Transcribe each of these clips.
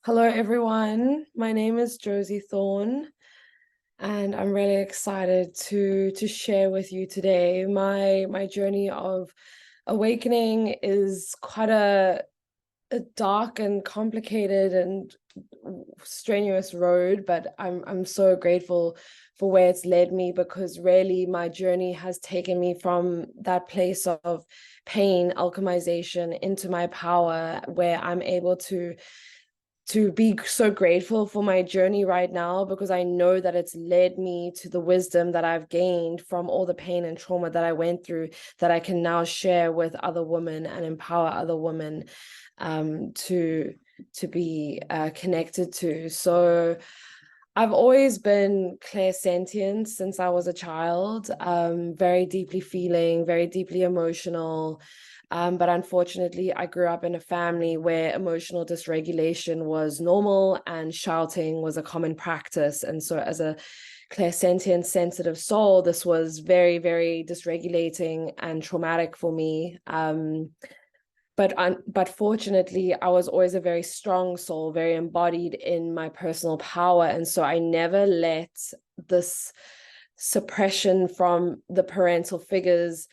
Hello, everyone. My name is Josie Thorne, and I'm really excited to share with you today. My journey of awakening is quite a dark and complicated and strenuous road, but I'm so grateful for where it's led me, because really my journey has taken me from that place of pain, alchemization, into my power, where I'm able to be so grateful for my journey right now, because I know that it's led me to the wisdom that I've gained from all the pain and trauma that I went through, that I can now share with other women and empower other women to be connected to. So I've always been clairsentient since I was a child, very deeply feeling, very deeply emotional. But unfortunately, I grew up in a family where emotional dysregulation was normal and shouting was a common practice. And so, as a clairsentient, sensitive soul, this was very, very dysregulating and traumatic for me. But fortunately, I was always a very strong soul, very embodied in my personal power. And so I never let this suppression from the parental figures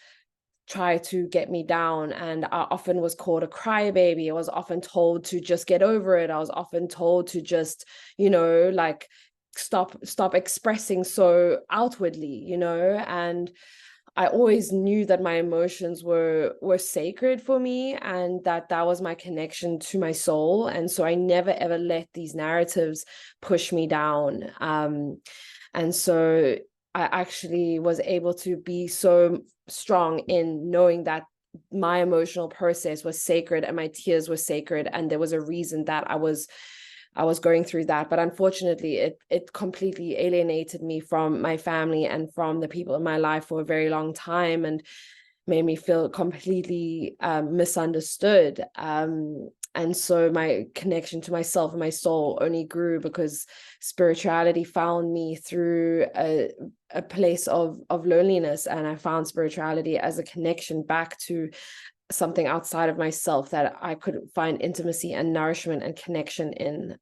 try to get me down. And I often was called a crybaby. I was often told to just get over it. I was often told to just, like stop expressing so outwardly, and I always knew that my emotions were sacred for me, and that was my connection to my soul. And so I never ever let these narratives push me down. And so I actually was able to be so strong in knowing that my emotional process was sacred and my tears were sacred, and there was a reason that I was going through that. But unfortunately, it completely alienated me from my family and from the people in my life for a very long time, and made me feel completely misunderstood. And so my connection to myself and my soul only grew because spirituality found me through a place of loneliness, and I found spirituality as a connection back to something outside of myself that I could find intimacy and nourishment and connection in.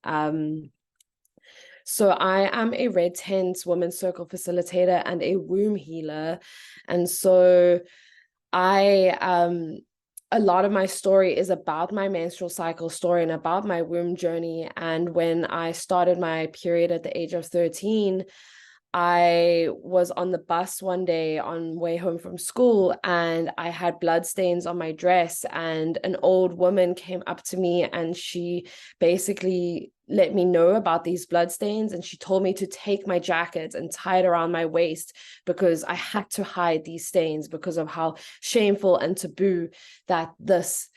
So I am a Red Tent Women's Circle facilitator and a womb healer. And so I a lot of my story is about my menstrual cycle story and about my womb journey. And when I started my period at the age of 13, I was on the bus one day on way home from school, and I had blood stains on my dress, and an old woman came up to me and she basically let me know about these blood stains, and she told me to take my jacket and tie it around my waist, because I had to hide these stains because of how shameful and taboo that this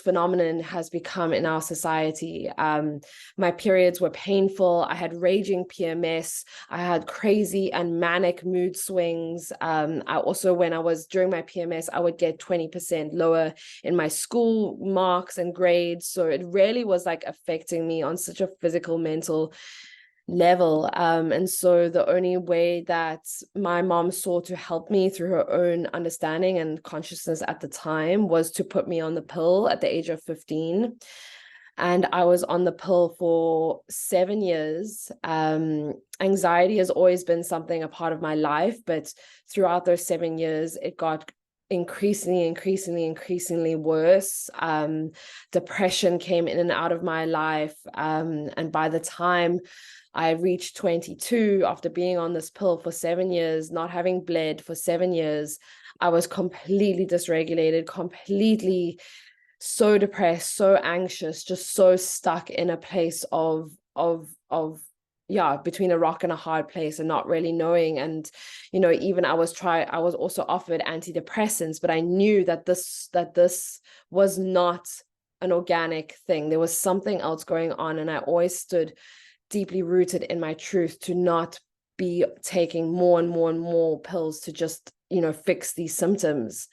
phenomenon has become in our society. My periods were painful. I had raging PMS. I had crazy and manic mood swings. I also, when I was during my PMS, I would get 20% lower in my school marks and grades. So it really was like affecting me on such a physical, mental level. And so the only way that my mom saw to help me through her own understanding and consciousness at the time was to put me on the pill at the age of 15. And I was on the pill for 7 years. Anxiety has always been something, a part of my life, but throughout those 7 years, it got increasingly worse. Depression came in and out of my life. And by the time I reached 22, after being on this pill for 7 years, not having bled for 7 years, I was completely dysregulated, completely so depressed, so anxious, just so stuck in a place of yeah, between a rock and a hard place, and not really knowing. And even I was also offered antidepressants, but I knew that this was not an organic thing. There was something else going on, and I always stood deeply rooted in my truth to not be taking more and more and more pills to just fix these symptoms.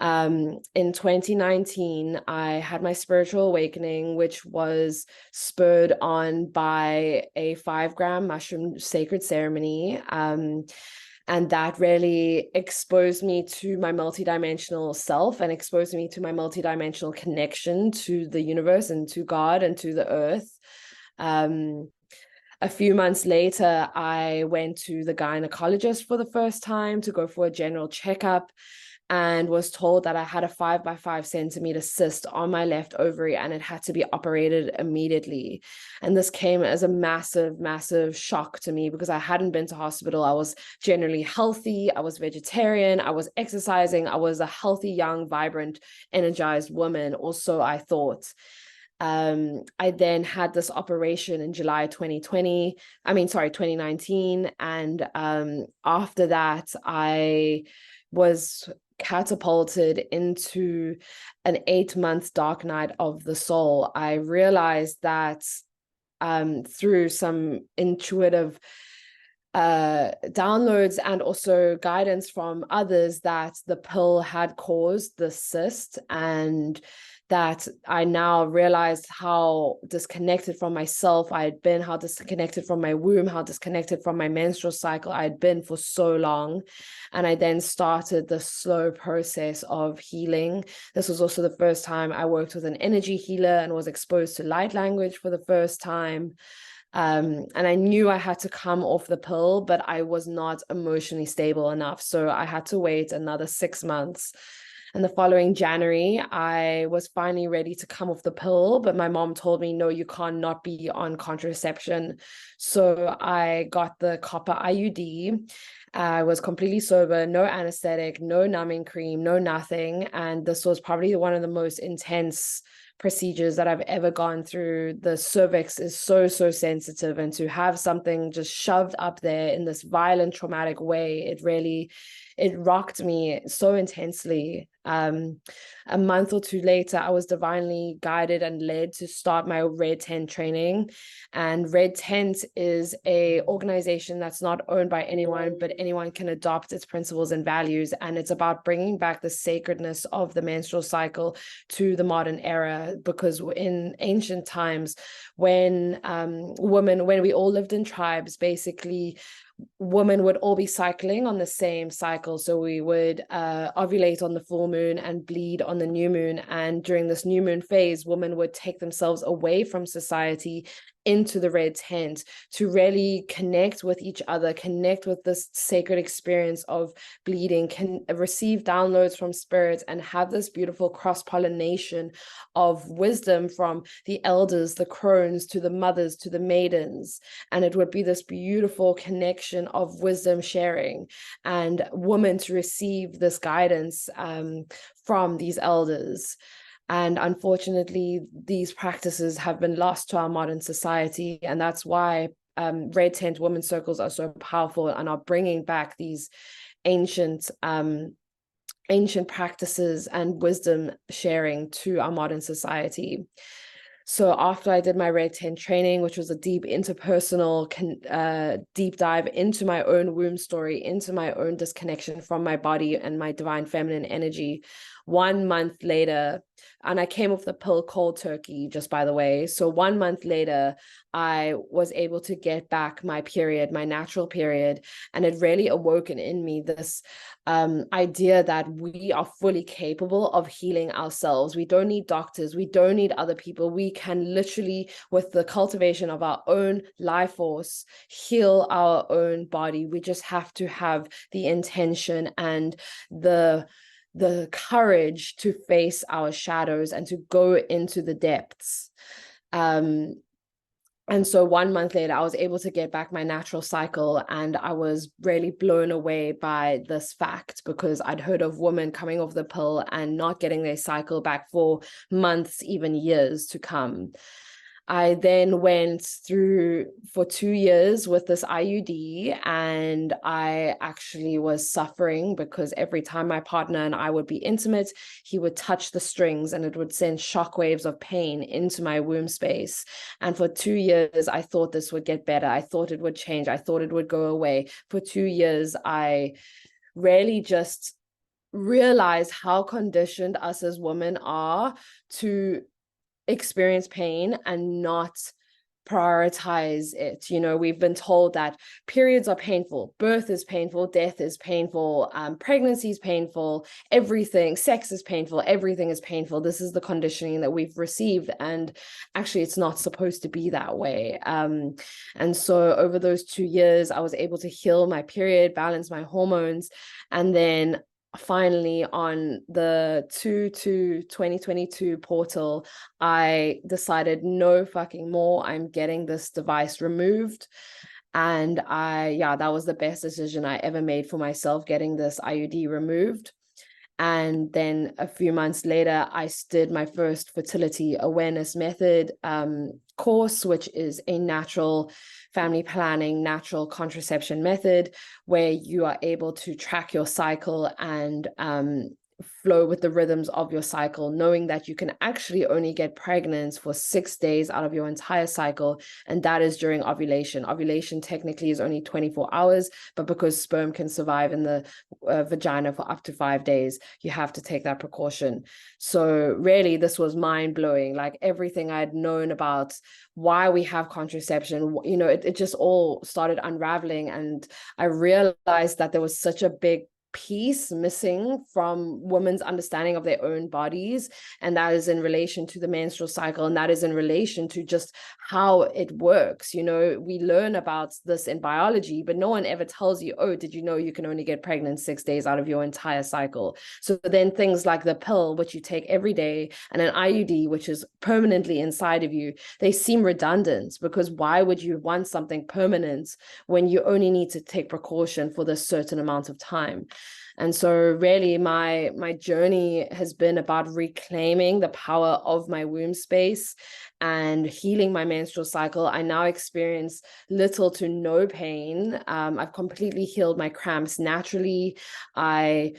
In 2019, I had my spiritual awakening, which was spurred on by a 5-gram mushroom sacred ceremony. And that really exposed me to my multidimensional self and exposed me to my multidimensional connection to the universe and to God and to the earth. A few months later, I went to the gynecologist for the first time to go for a general checkup, and was told that I had a 5 by 5 centimeter cyst on my left ovary and it had to be operated immediately. And this came as a massive, massive shock to me because I hadn't been to hospital. I was generally healthy. I was vegetarian. I was exercising. I was a healthy, young, vibrant, energized woman. Also, I thought. I then had this operation in July 2019. And after that, I was catapulted into an 8-month dark night of the soul. I realized that through some intuitive downloads and also guidance from others, that the pill had caused the cyst, and that I now realized how disconnected from myself I had been, how disconnected from my womb, how disconnected from my menstrual cycle I had been for so long. And I then started the slow process of healing. This was also the first time I worked with an energy healer and was exposed to light language for the first time. And I knew I had to come off the pill, but I was not emotionally stable enough. So I had to wait another 6 months. And the following January, I was finally ready to come off the pill, but my mom told me, no, you can't not be on contraception. So I got the copper IUD. I was completely sober, no anesthetic, no numbing cream, no nothing. And this was probably one of the most intense procedures that I've ever gone through. The cervix is so, so sensitive, and to have something just shoved up there in this violent, traumatic way, it rocked me so intensely. A month or two later, I was divinely guided and led to start my Red Tent training. And Red Tent is a organization that's not owned by anyone, but anyone can adopt its principles and values. And it's about bringing back the sacredness of the menstrual cycle to the modern era. Because in ancient times, when we all lived in tribes, basically, women would all be cycling on the same cycle. So we would ovulate on the full moon and bleed on the new moon. And during this new moon phase, women would take themselves away from society into the Red Tent to really connect with each other, connect with this sacred experience of bleeding, can receive downloads from spirits, and have this beautiful cross-pollination of wisdom from the elders, the crones, to the mothers, to the maidens. And it would be this beautiful connection of wisdom sharing, and women to receive this guidance from these elders. And unfortunately, these practices have been lost to our modern society. And that's why Red Tent women's circles are so powerful and are bringing back these ancient practices and wisdom sharing to our modern society. So after I did my Red Tent training, which was a deep interpersonal deep dive into my own womb story, into my own disconnection from my body and my divine feminine energy, 1 month later, and I came off the pill cold turkey, just by the way. So 1 month later, I was able to get back my period, my natural period. And it really awoken in me this idea that we are fully capable of healing ourselves. We don't need doctors. We don't need other people. We can literally, with the cultivation of our own life force, heal our own body. We just have to have the intention and the courage to face our shadows and to go into the depths. And so 1 month later, I was able to get back my natural cycle, and I was really blown away by this fact, because I'd heard of women coming off the pill and not getting their cycle back for months, even years to come. I then went through for 2 years with this IUD, and I actually was suffering because every time my partner and I would be intimate, he would touch the strings and it would send shockwaves of pain into my womb space. And for 2 years, I thought this would get better. I thought it would change. I thought it would go away. For 2 years, I really just realized how conditioned us as women are to experience pain and not prioritize it. You know, we've been told that periods are painful, birth is painful, death is painful, pregnancy is painful, everything, sex is painful, everything is painful. This is the conditioning that we've received, and actually it's not supposed to be that way. And so over those 2 years, I was able to heal my period, balance my hormones, and then finally on the 2022 portal, I decided no fucking more. I'm getting this device removed. And that was the best decision I ever made for myself, getting this IUD removed. And then a few months later, I did my first fertility awareness method course, which is a natural family planning, natural contraception method where you are able to track your cycle and flow with the rhythms of your cycle, knowing that you can actually only get pregnant for 6 days out of your entire cycle, and that is during ovulation. Ovulation technically is only 24 hours, but because sperm can survive in the vagina for up to 5 days, you have to take that precaution. So really, this was mind-blowing. Like everything I had known about why we have contraception, you know, it just all started unraveling, and I realized that there was such a big piece missing from women's understanding of their own bodies, and that is in relation to the menstrual cycle, and that is in relation to just how it works. You know, we learn about this in biology, but no one ever tells you, oh, did you know you can only get pregnant 6 days out of your entire cycle? So then things like the pill, which you take every day, and an IUD, which is permanently inside of you, they seem redundant, because why would you want something permanent when you only need to take precaution for this certain amount of time? And so really my journey has been about reclaiming the power of my womb space and healing my menstrual cycle. I now experience little to no pain. I've completely healed my cramps naturally. I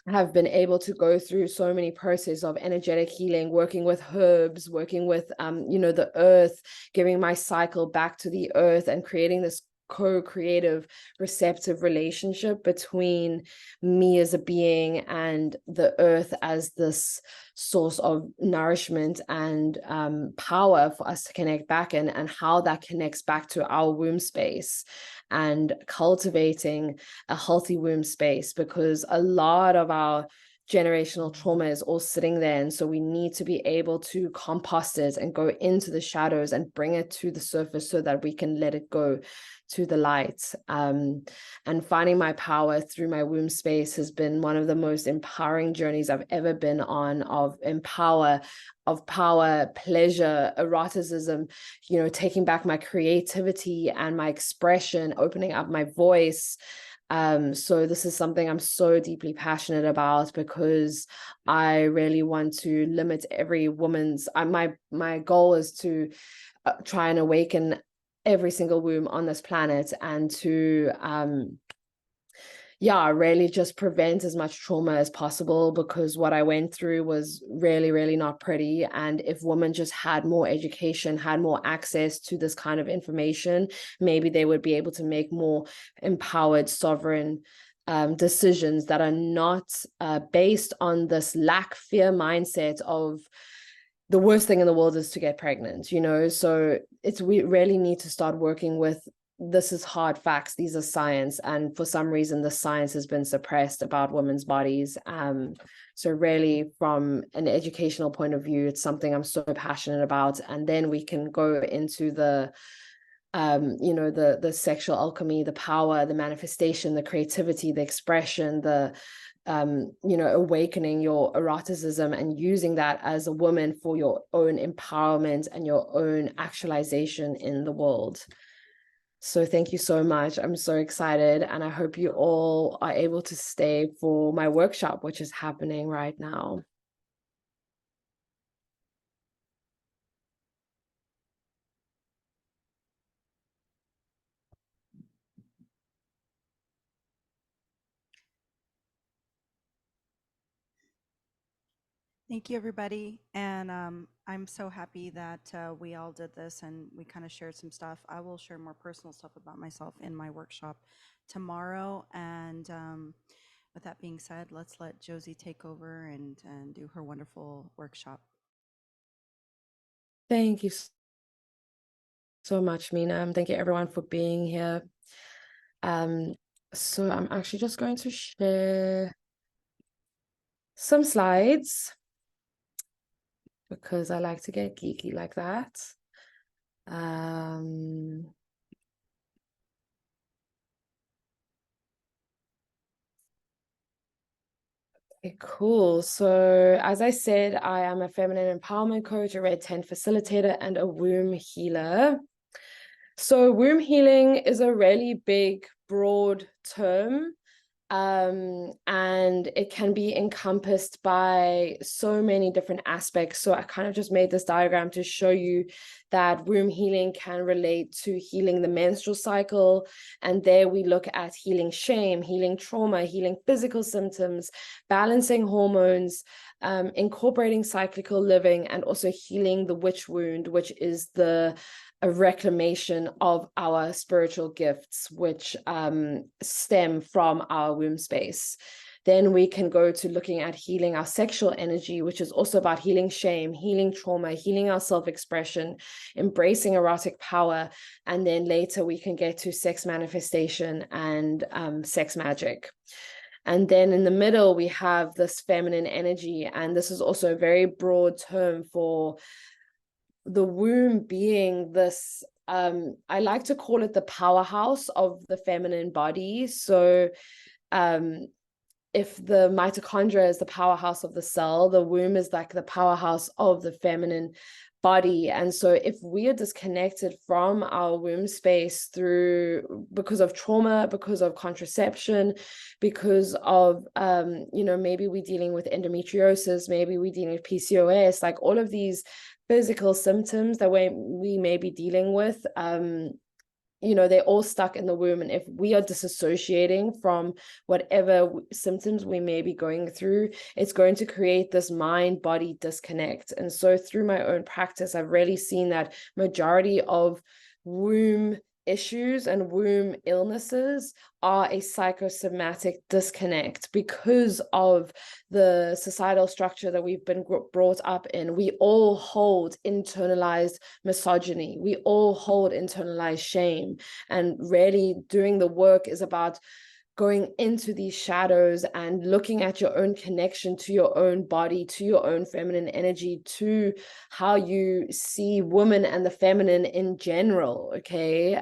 have been able to go through so many processes of energetic healing, working with herbs, working with the earth, giving my cycle back to the earth, and creating this co-creative, receptive relationship between me as a being and the earth as this source of nourishment and power for us to connect back in, and how that connects back to our womb space and cultivating a healthy womb space, because a lot of our generational trauma is all sitting there. And so we need to be able to compost it and go into the shadows and bring it to the surface so that we can let it go to the light. And finding my power through my womb space has been one of the most empowering journeys I've ever been on, of power, pleasure, eroticism, you know, taking back my creativity and my expression, opening up my voice. So this is something I'm so deeply passionate about, because I really want to limit every woman's, my goal is to try and awaken every single womb on this planet, and to really just prevent as much trauma as possible, because what I went through was really, really not pretty. And if women just had more education, had more access to this kind of information, maybe they would be able to make more empowered, sovereign decisions that are not based on this lack fear mindset of the worst thing in the world is to get pregnant, you know? So we really need to start working with, this is hard facts, these are science, and for some reason the science has been suppressed about women's bodies. So really, from an educational point of view, it's something I'm so passionate about. And then we can go into the the sexual alchemy, the power, the manifestation, the creativity, the expression, the awakening your eroticism and using that as a woman for your own empowerment and your own actualization in the world. So thank you so much. I'm so excited, and I hope you all are able to stay for my workshop, which is happening right now. Thank you, everybody. And I'm so happy that we all did this and we kind of shared some stuff. I will share more personal stuff about myself in my workshop tomorrow. And with that being said, let's let Josie take over and do her wonderful workshop. Thank you so much, Mina. Thank you everyone for being here. So I'm actually just going to share some slides because I like to get geeky like that. Okay, cool. So as I said, I am a feminine empowerment coach, a Red 10 facilitator, and a womb healer. So womb healing is a really big, broad term. And it can be encompassed by so many different aspects. So I kind of just made this diagram to show you that womb healing can relate to healing the menstrual cycle. And there we look at healing shame, healing trauma, healing physical symptoms, balancing hormones, incorporating cyclical living, and also healing the witch wound, which is a reclamation of our spiritual gifts, which stem from our womb space. Then we can go to looking at healing our sexual energy, which is also about healing shame, healing trauma, healing our self-expression, embracing erotic power. And then later we can get to sex manifestation and sex magic. And then in the middle, we have this feminine energy. And this is also a very broad term for the womb being this, I like to call it the powerhouse of the feminine body. So if the mitochondria is the powerhouse of the cell, the womb is like the powerhouse of the feminine body. And so if we are disconnected from our womb space because of trauma, because of contraception, because of maybe we're dealing with endometriosis, maybe we're dealing with PCOS, like all of these physical symptoms that we may be dealing with, they're all stuck in the womb. And if we are disassociating from whatever symptoms we may be going through, it's going to create this mind-body disconnect. And so through my own practice, I've really seen that majority of womb issues and womb illnesses are a psychosomatic disconnect because of the societal structure that we've been brought up in. We all hold internalized misogyny. We all hold internalized shame. And really doing the work is about going into these shadows and looking at your own connection to your own body, to your own feminine energy, to how you see women and the feminine in general, okay?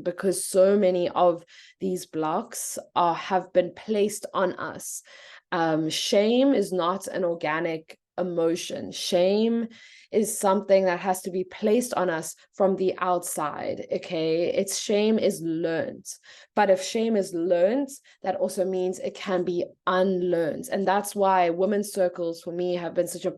Because so many of these blocks have been placed on us. Shame is not an organic emotion. Shame is something that has to be placed on us from the outside, okay? Shame is learned. But if shame is learned, that also means it can be unlearned. And that's why women's circles for me have been such a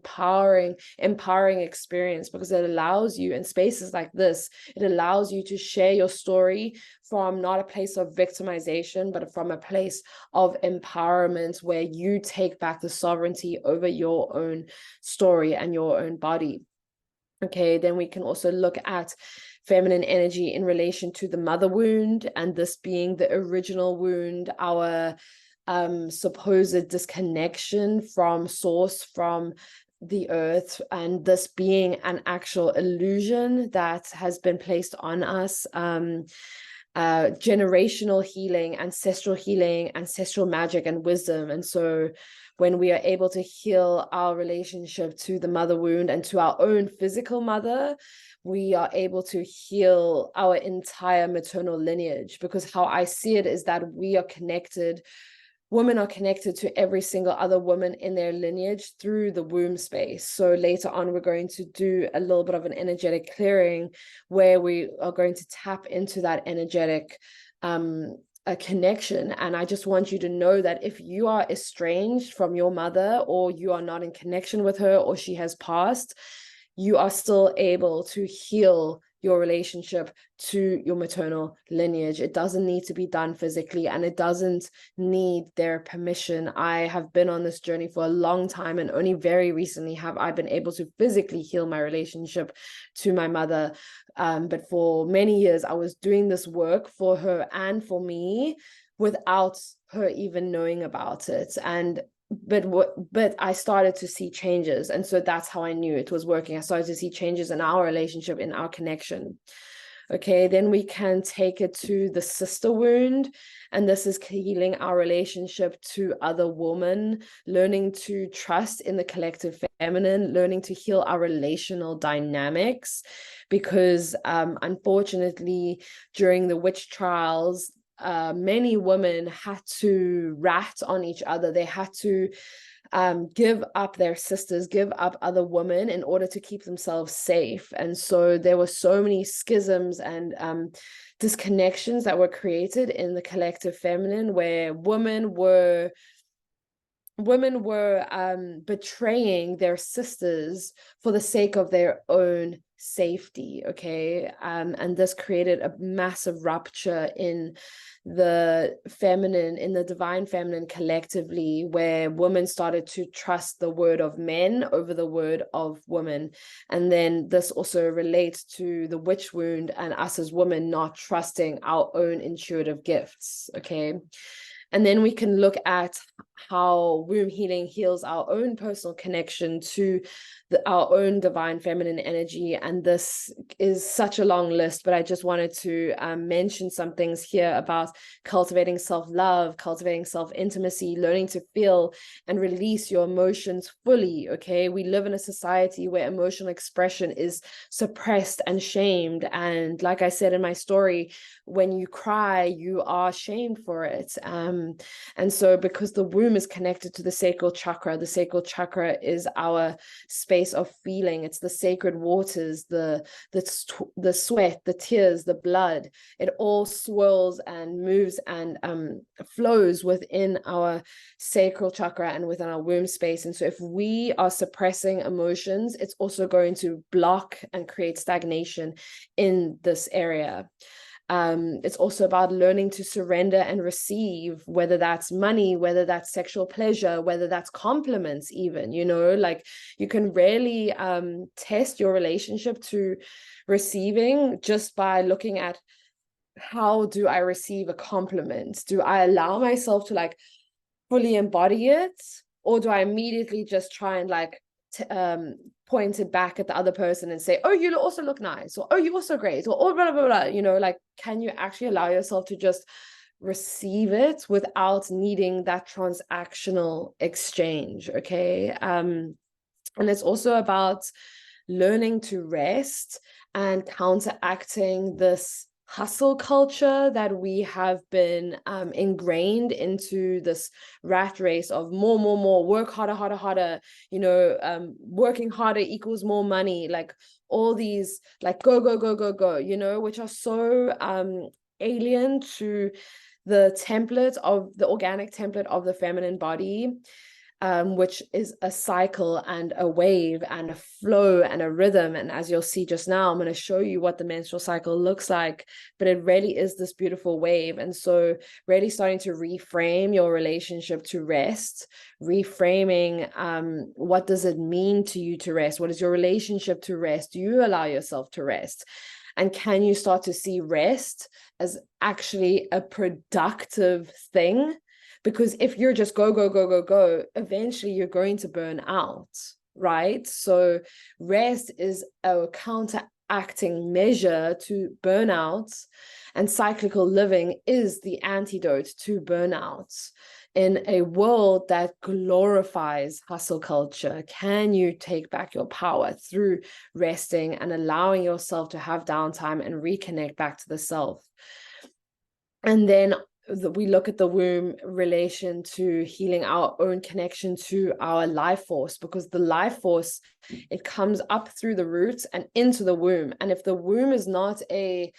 empowering experience, because it allows you, in spaces like this, it allows you to share your story from not a place of victimization, but from a place of empowerment where you take back the sovereignty over your own story and your own body. Okay, then we can also look at feminine energy in relation to the mother wound, and this being the original wound, our supposed disconnection from source, from the earth, and this being an actual illusion that has been placed on us. Generational healing, ancestral magic and wisdom. And so when we are able to heal our relationship to the mother wound and to our own physical mother, we are able to heal our entire maternal lineage. Because how I see it is that women are connected to every single other woman in their lineage through the womb space. So later on, we're going to do a little bit of an energetic clearing where we are going to tap into that energetic a connection. And I just want you to know that if you are estranged from your mother, or you are not in connection with her, or she has passed, you are still able to heal your relationship to your maternal lineage. It doesn't need to be done physically, and it doesn't need their permission. I have been on this journey for a long time, and only very recently have I been able to physically heal my relationship to my mother. But for many years, I was doing this work for her and for me without her even knowing about it. But I started to see changes, and so that's how I knew it was working. I started to see changes in our relationship, in our connection. Okay, then we can take it to the sister wound, and this is healing our relationship to other women, learning to trust in the collective feminine, learning to heal our relational dynamics, because unfortunately, during the witch trials, many women had to rat on each other. They had to give up their sisters, give up other women in order to keep themselves safe. And so there were so many schisms and disconnections that were created in the collective feminine, where women were betraying their sisters for the sake of their own safety. Okay, and this created a massive rupture in the feminine, in the divine feminine collectively, where women started to trust the word of men over the word of women. And then this also relates to the witch wound and us as women not trusting our own intuitive gifts. Okay, and then we can look at how womb healing heals our own personal connection to our own divine feminine energy. And this is such a long list, but I just wanted to mention some things here about cultivating self-love, cultivating self-intimacy, learning to feel and release your emotions fully. Okay, we live in a society where emotional expression is suppressed and shamed. And like I said in my story, when you cry, you are shamed for it. And so because the womb is connected to the sacral chakra is our space of feeling. It's the sacred waters, the sweat, the tears, the blood. It all swirls and moves and flows within our sacral chakra and within our womb space. And so if we are suppressing emotions, it's also going to block and create stagnation in this area. It's also about learning to surrender and receive, whether that's money, whether that's sexual pleasure, whether that's compliments even, like you can really test your relationship to receiving just by looking at, how do I receive a compliment? Do I allow myself to like fully embody it, or do I immediately just try and like point it back at the other person and say, oh, you also look nice, or oh, you're also great, or oh, blah, blah, blah, like, can you actually allow yourself to just receive it without needing that transactional exchange? Okay. And it's also about learning to rest and counteracting this hustle culture that we have been ingrained into, this rat race of more, work harder, working harder equals more money, like all these like go, which are so alien to the template of the organic template of the feminine body, which is a cycle and a wave and a flow and a rhythm. And as you'll see just now, I'm going to show you what the menstrual cycle looks like, but it really is this beautiful wave. And so really starting to reframe your relationship to rest, reframing what does it mean to you to rest? What is your relationship to rest? Do you allow yourself to rest? And can you start to see rest as actually a productive thing? Because if you're just go, eventually you're going to burn out, right? So rest is a counteracting measure to burnout, and cyclical living is the antidote to burnout. In a world that glorifies hustle culture, can you take back your power through resting and allowing yourself to have downtime and reconnect back to the self? And then we look at the womb relation to healing our own connection to our life force, because the life force, it comes up through the roots and into the womb. And if the womb is not a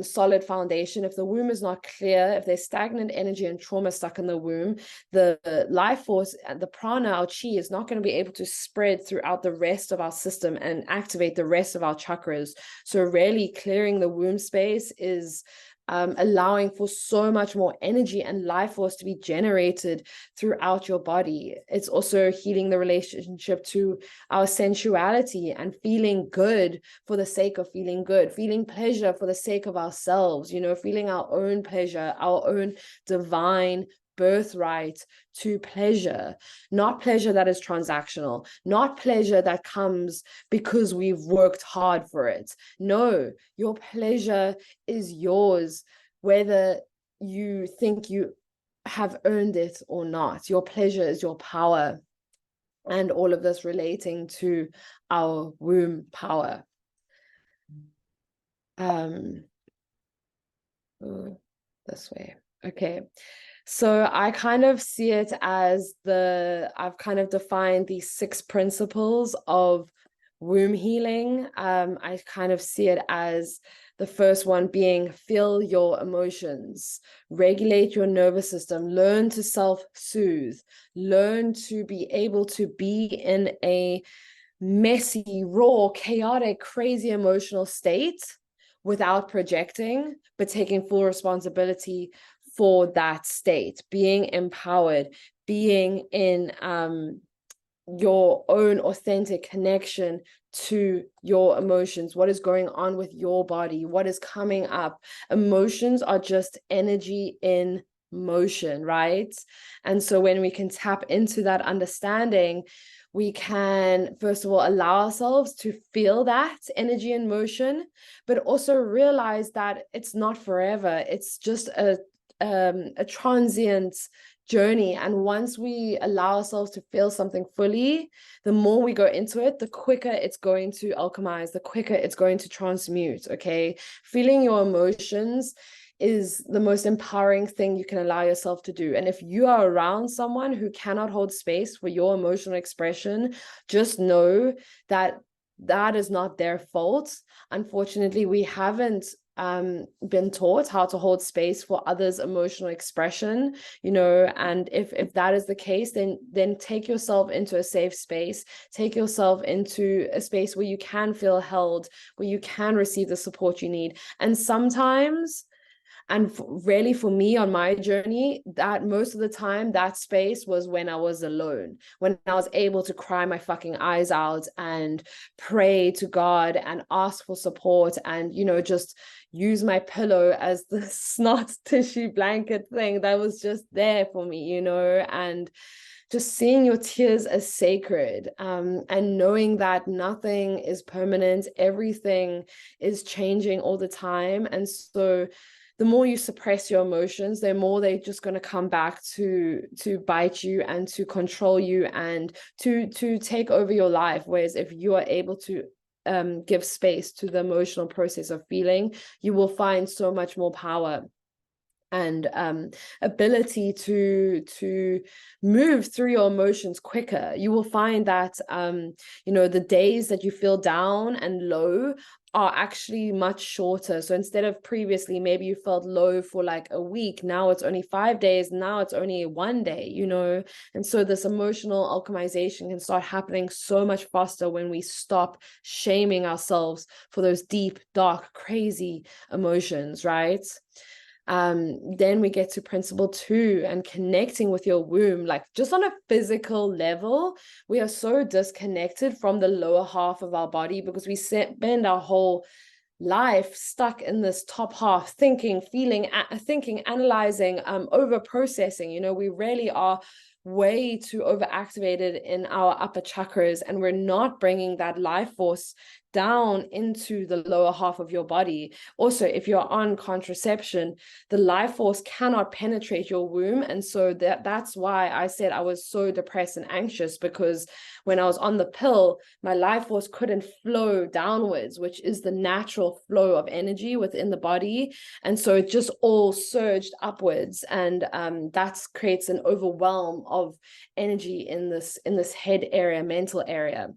solid foundation, if the womb is not clear, if there's stagnant energy and trauma stuck in the womb, the life force, the prana, our chi, is not going to be able to spread throughout the rest of our system and activate the rest of our chakras. So really clearing the womb space is allowing for so much more energy and life force to be generated throughout your body. It's also healing the relationship to our sensuality and feeling good for the sake of feeling good, feeling pleasure for the sake of ourselves, feeling our own pleasure, our own divine birthright to pleasure, not pleasure that is transactional, not pleasure that comes because we've worked hard for it. No, your pleasure is yours, whether you think you have earned it or not. Your pleasure is your power. And all of this relating to our womb power. This way. Okay. So I kind of see it as I've kind of defined these 6 principles of womb healing. I kind of see it as the first one being feel your emotions, regulate your nervous system, learn to self-soothe, learn to be able to be in a messy, raw, chaotic, crazy emotional state without projecting, but taking full responsibility for that state, being empowered, being in your own authentic connection to your emotions, what is going on with your body, what is coming up. Emotions are just energy in motion, right? And so when we can tap into that understanding, we can, first of all, allow ourselves to feel that energy in motion, but also realize that it's not forever. It's just a transient journey. And once we allow ourselves to feel something fully, the more we go into it, the quicker it's going to alchemize, the quicker it's going to transmute. Okay. Feeling your emotions is the most empowering thing you can allow yourself to do. And if you are around someone who cannot hold space for your emotional expression, just know that that is not their fault. Unfortunately, we haven't been taught how to hold space for others' emotional expression, and if that is the case, then take yourself into a safe space, take yourself into a space where you can feel held, where you can receive the support you need. And sometimes, and really for me on my journey, that most of the time that space was when I was alone, when I was able to cry my fucking eyes out and pray to God and ask for support and, just use my pillow as the snot tissue blanket thing that was just there for me, and just seeing your tears as sacred, and knowing that nothing is permanent, everything is changing all the time. And so the more you suppress your emotions, the more they're just going to come back to bite you and to control you and to take over your life. Whereas if you are able to give space to the emotional process of feeling, you will find so much more power and ability to move through your emotions quicker. You will find that the days that you feel down and low are actually much shorter. So instead of previously maybe you felt low for like a week, now it's only 5 days, now it's only 1 day, and so this emotional alchemization can start happening so much faster when we stop shaming ourselves for those deep, dark, crazy emotions, right? Then we get to principle 2 and connecting with your womb, like just on a physical level. We are so disconnected from the lower half of our body because we spend our whole life stuck in this top half, thinking, feeling, analyzing, over processing. We really are way too overactivated in our upper chakras, and we're not bringing that life force down into the lower half of your body. Also, if you're on contraception, the life force cannot penetrate your womb. And so that's why I said I was so depressed and anxious, because when I was on the pill, my life force couldn't flow downwards, which is the natural flow of energy within the body. And so it just all surged upwards, and that creates an overwhelm of energy in this head area, mental area.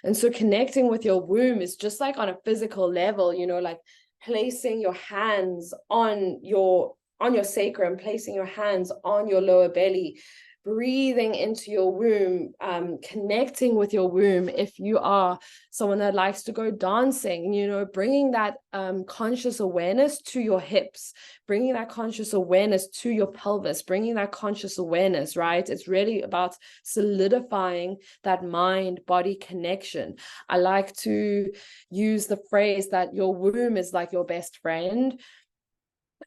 And so connecting with your womb is just like on a physical level, like placing your hands on your sacrum, placing your hands on your lower belly, breathing into your womb, connecting with your womb. If you are someone that likes to go dancing, bringing that conscious awareness to your hips, bringing that conscious awareness to your pelvis, bringing that conscious awareness, right? It's really about solidifying that mind-body connection. I like to use the phrase that your womb is like your best friend.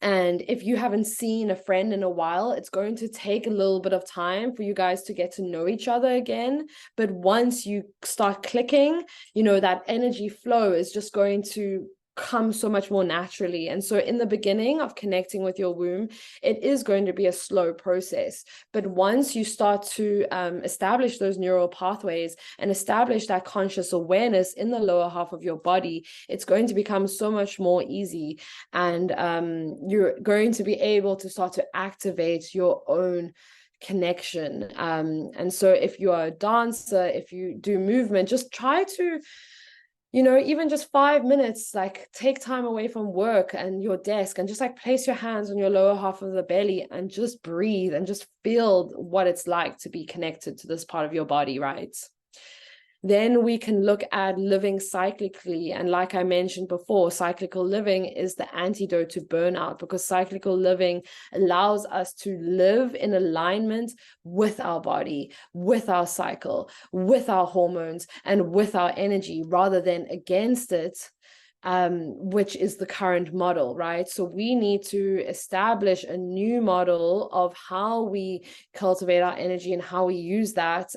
And if you haven't seen a friend in a while, it's going to take a little bit of time for you guys to get to know each other again. But once you start clicking, that energy flow is just going to come so much more naturally. And so in the beginning of connecting with your womb, it is going to be a slow process. But once you start to establish those neural pathways and establish that conscious awareness in the lower half of your body, it's going to become so much more easy. And you're going to be able to start to activate your own connection. And so if you are a dancer, if you do movement, just try to even just 5 minutes, like take time away from work and your desk and just like place your hands on your lower half of the belly and just breathe and just feel what it's like to be connected to this part of your body, right? Then we can look at living cyclically. And like I mentioned before, cyclical living is the antidote to burnout, because cyclical living allows us to live in alignment with our body, with our cycle, with our hormones, and with our energy, rather than against it, which is the current model, right? So we need to establish a new model of how we cultivate our energy and how we use that,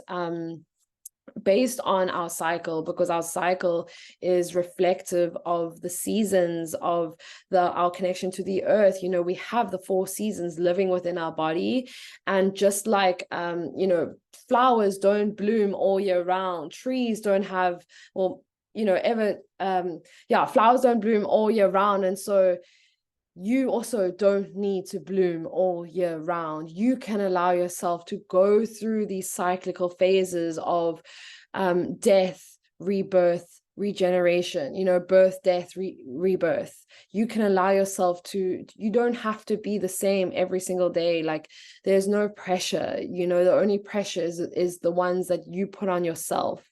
based on our cycle, because our cycle is reflective of the seasons of our connection to the earth. We have the 4 seasons living within our body, and just like flowers don't bloom all year round, trees don't have flowers don't bloom all year round, and so you also don't need to bloom all year round. You can allow yourself to go through these cyclical phases of death, rebirth, regeneration, birth, death, rebirth. You can allow yourself to, you don't have to be the same every single day. Like, there's no pressure, the only pressure is the ones that you put on yourself.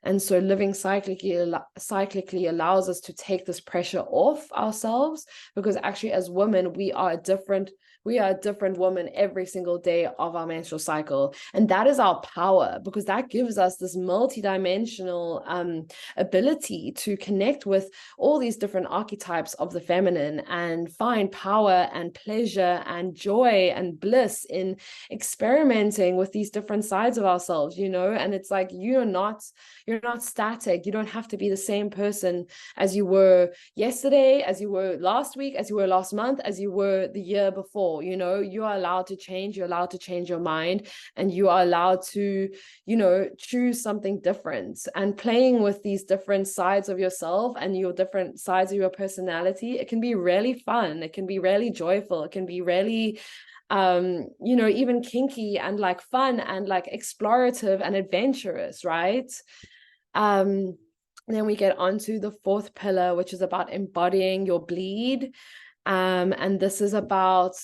And so living cyclically allows us to take this pressure off ourselves, because actually as women, we are a different woman every single day of our menstrual cycle. And that is our power, because that gives us this multidimensional ability to connect with all these different archetypes of the feminine and find power and pleasure and joy and bliss in experimenting with these different sides of ourselves, and it's like, you're not static. You don't have to be the same person as you were yesterday, as you were last week, as you were last month, as you were the year before. You are allowed to change. You're allowed to change your mind, and you are allowed to, choose something different. And playing with these different sides of yourself and your different sides of your personality, it can be really fun. It can be really joyful. It can be really even kinky and like fun and like explorative and adventurous, right? Then we get onto the 4th pillar, which is about embodying your bleed. And this is about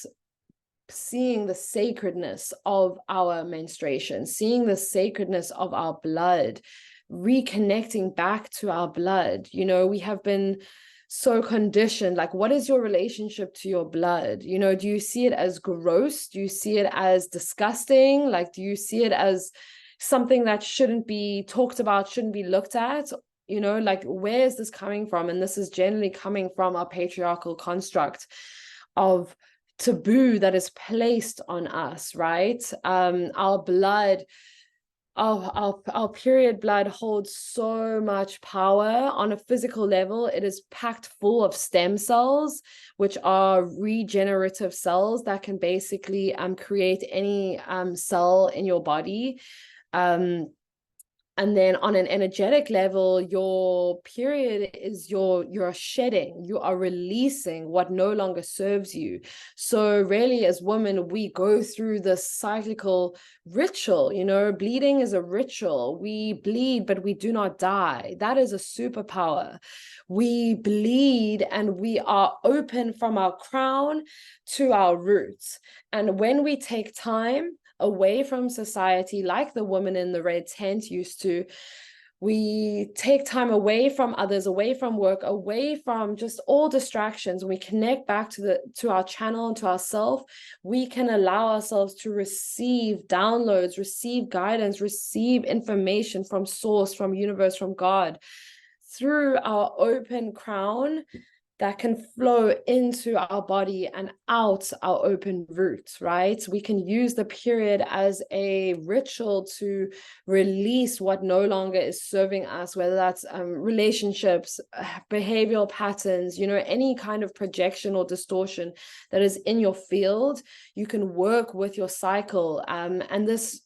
seeing the sacredness of our menstruation, seeing the sacredness of our blood, reconnecting back to our blood. We have been so conditioned. Like, what is your relationship to your blood? Do you see it as gross? Do you see it as disgusting? Like, do you see it as something that shouldn't be talked about, shouldn't be looked at? Like, where is this coming from? And this is generally coming from our patriarchal construct of taboo that is placed on us, right? Our blood, our period blood holds so much power. On a physical level, it is packed full of stem cells, which are regenerative cells that can basically create any cell in your body. And then on an energetic level, your period is you're shedding, you are releasing what no longer serves you. So really, as women, we go through this cyclical ritual. Bleeding is a ritual. We bleed, but we do not die. That is a superpower. We bleed and we are open from our crown to our roots. And when we take time away from society, like the woman in the red tent used to, we take time away from others, away from work, away from just all distractions. We connect back to our channel and to ourself. We can allow ourselves to receive downloads, receive guidance, receive information from source, from universe, from God, through our open crown that can flow into our body and out our open root, right? We can use the period as a ritual to release what no longer is serving us, whether that's relationships, behavioral patterns, you know, any kind of projection or distortion that is in your field. You can work with your cycle, and this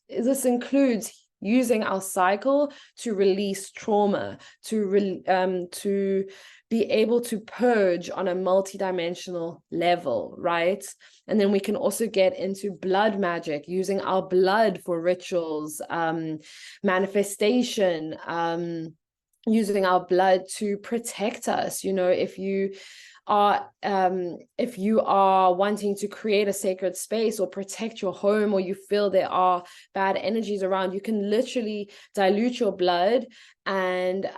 includes using our cycle to release trauma, to be able to purge on a multidimensional level, right? And then we can also get into blood magic, using our blood for rituals, manifestation, using our blood to protect us. You know, if you are wanting to create a sacred space or protect your home, or you feel there are bad energies around, you can literally dilute your blood, and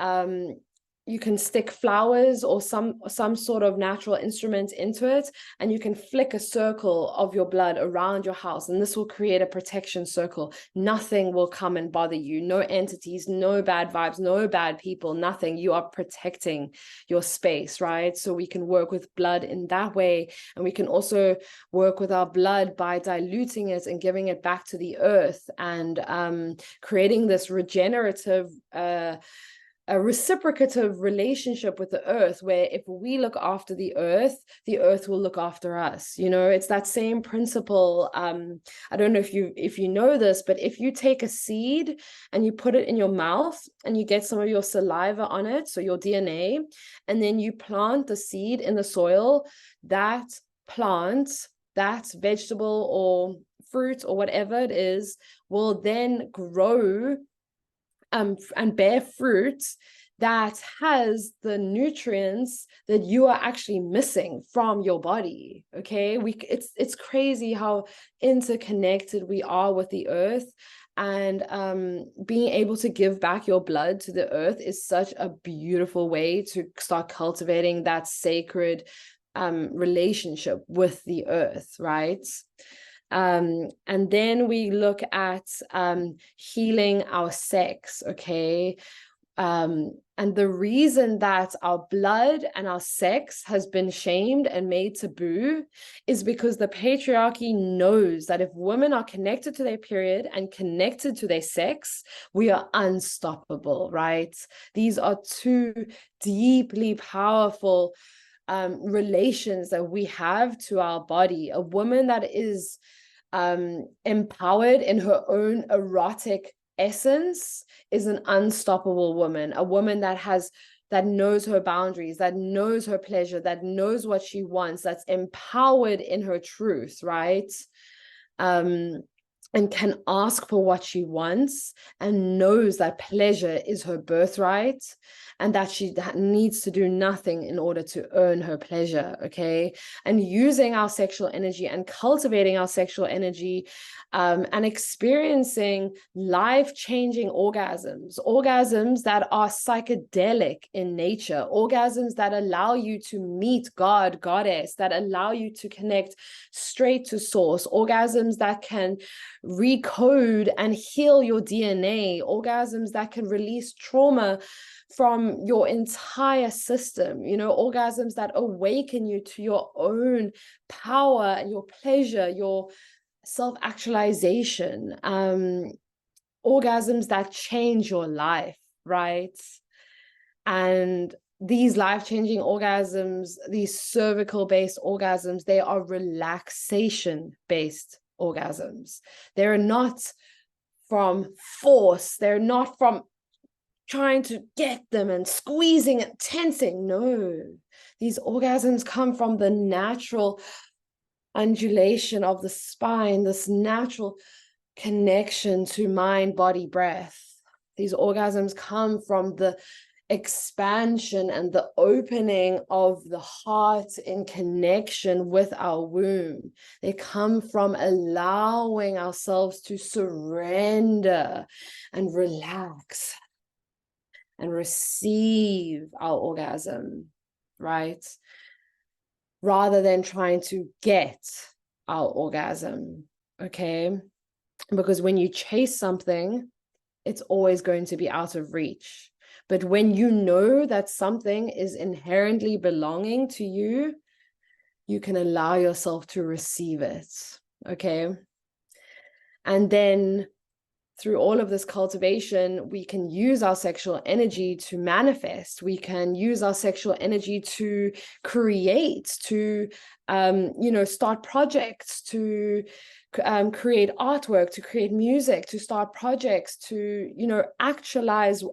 you can stick flowers or some sort of natural instrument into it, and you can flick a circle of your blood around your house, and this will create a protection circle. Nothing will come and bother you. No entities, no bad vibes, no bad people, nothing. You are protecting your space, right? So we can work with blood in that way, and we can also work with our blood by diluting it and giving it back to the earth, and creating this regenerative a reciprocative relationship with the earth, where if we look after the earth will look after us. You know, it's that same principle. I don't know if you know this, but if you take a seed and you put it in your mouth and you get some of your saliva on it, so your DNA, and then you plant the seed in the soil, that plant, that vegetable or fruit or whatever it is, will then grow and bear fruit that has the nutrients that you are actually missing from your body. Okay, it's crazy how interconnected we are with the earth, and being able to give back your blood to the earth is such a beautiful way to start cultivating that sacred relationship with the earth, right? And then we look at healing our sex, okay? And the reason that our blood and our sex has been shamed and made taboo is because the patriarchy knows that if women are connected to their period and connected to their sex, we are unstoppable, right? These are two deeply powerful relations that we have to our body. A woman that is empowered in her own erotic essence is an unstoppable woman. A woman that knows her boundaries, that knows her pleasure, that knows what she wants, that's empowered in her truth, right? And can ask for what she wants, and knows that pleasure is her birthright, and that she needs to do nothing in order to earn her pleasure, okay? And using our sexual energy and cultivating our sexual energy, and experiencing life-changing orgasms that are psychedelic in nature, orgasms that allow you to meet God, goddess, that allow you to connect straight to source, orgasms that can recode and heal your DNA, orgasms that can release trauma from your entire system, you know, orgasms that awaken you to your own power and your pleasure, your self-actualization, orgasms that change your life, right? And these life-changing orgasms, these cervical-based orgasms, they are relaxation-based orgasms. They're not from force. They're not from trying to get them and squeezing and tensing. No, these orgasms come from the natural undulation of the spine, this natural connection to mind, body, breath. These orgasms come from the expansion and the opening of the heart in connection with our womb. They come from allowing ourselves to surrender and relax and receive our orgasm, right? Rather than trying to get our orgasm, okay? Because when you chase something, it's always going to be out of reach. But when you know that something is inherently belonging to you, you can allow yourself to receive it. Okay. And then through all of this cultivation, we can use our sexual energy to manifest. We can use our sexual energy to create, to, start projects, to create artwork, to create music, to start projects, to, actualize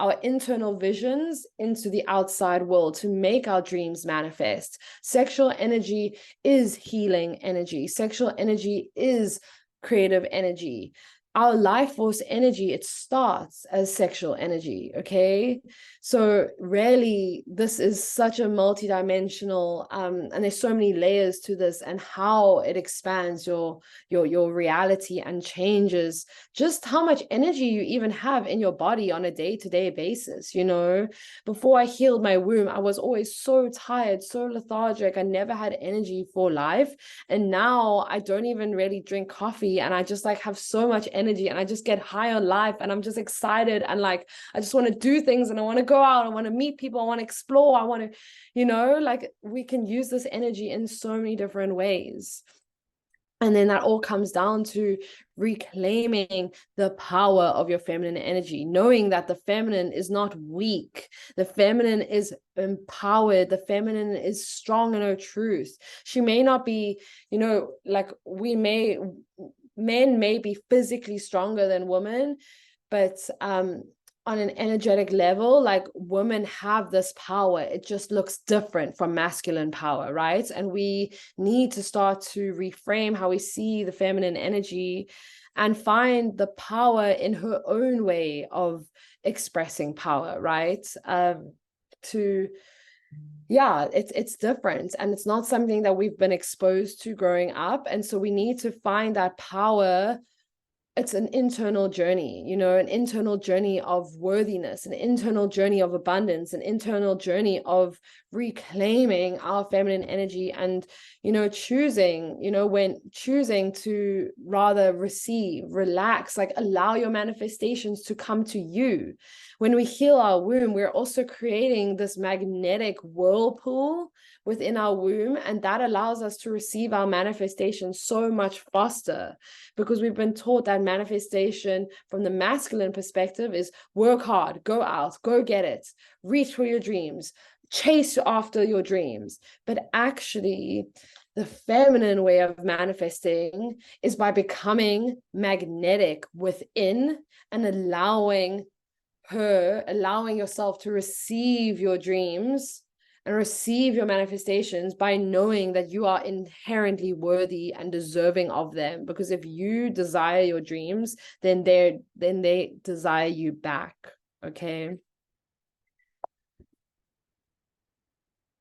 our internal visions into the outside world, to make our dreams manifest. Sexual energy is healing energy. Sexual energy is creative energy. Our life force energy, it starts as sexual energy. Okay, so really this is such a multi-dimensional and there's so many layers to this, and how it expands your reality and changes just how much energy you even have in your body on a day-to-day basis. Before I healed my womb, I was always so tired, so lethargic. I never had energy for life, and now I don't even really drink coffee, and I just like have so much energy, and I just get high on life, and I'm just excited, and like I just want to do things, and I want to go out, I want to meet people, I want to explore, I want to, like we can use this energy in so many different ways. And then that all comes down to reclaiming the power of your feminine energy, knowing that the feminine is not weak. The feminine is empowered. The feminine is strong in her truth. She may not be, like men may be physically stronger than women, but on an energetic level, like women have this power. It just looks different from masculine power, right? And we need to start to reframe how we see the feminine energy and find the power in her own way of expressing power, right? It's different, and it's not something that we've been exposed to growing up. And so we need to find that power. It's an internal journey, an internal journey of worthiness, an internal journey of abundance, an internal journey of reclaiming our feminine energy, and, choosing to rather receive, relax, like allow your manifestations to come to you. When we heal our womb, we're also creating this magnetic whirlpool within our womb, and that allows us to receive our manifestation so much faster, because we've been taught that manifestation from the masculine perspective is work hard, go out, go get it, reach for your dreams, chase after your dreams. But actually, the feminine way of manifesting is by becoming magnetic within and allowing yourself to receive your dreams and receive your manifestations by knowing that you are inherently worthy and deserving of them. Because if you desire your dreams, then they desire you back. Okay.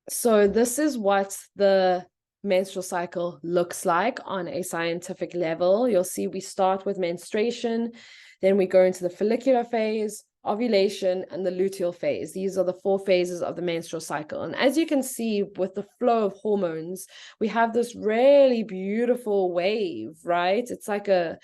So this is what the menstrual cycle looks like on a scientific level. You'll see we start with menstruation, then we go into the follicular phase, ovulation, and the luteal phase. These are the 4 phases of the menstrual cycle. And as you can see with the flow of hormones, we have this really beautiful wave, right? It's like the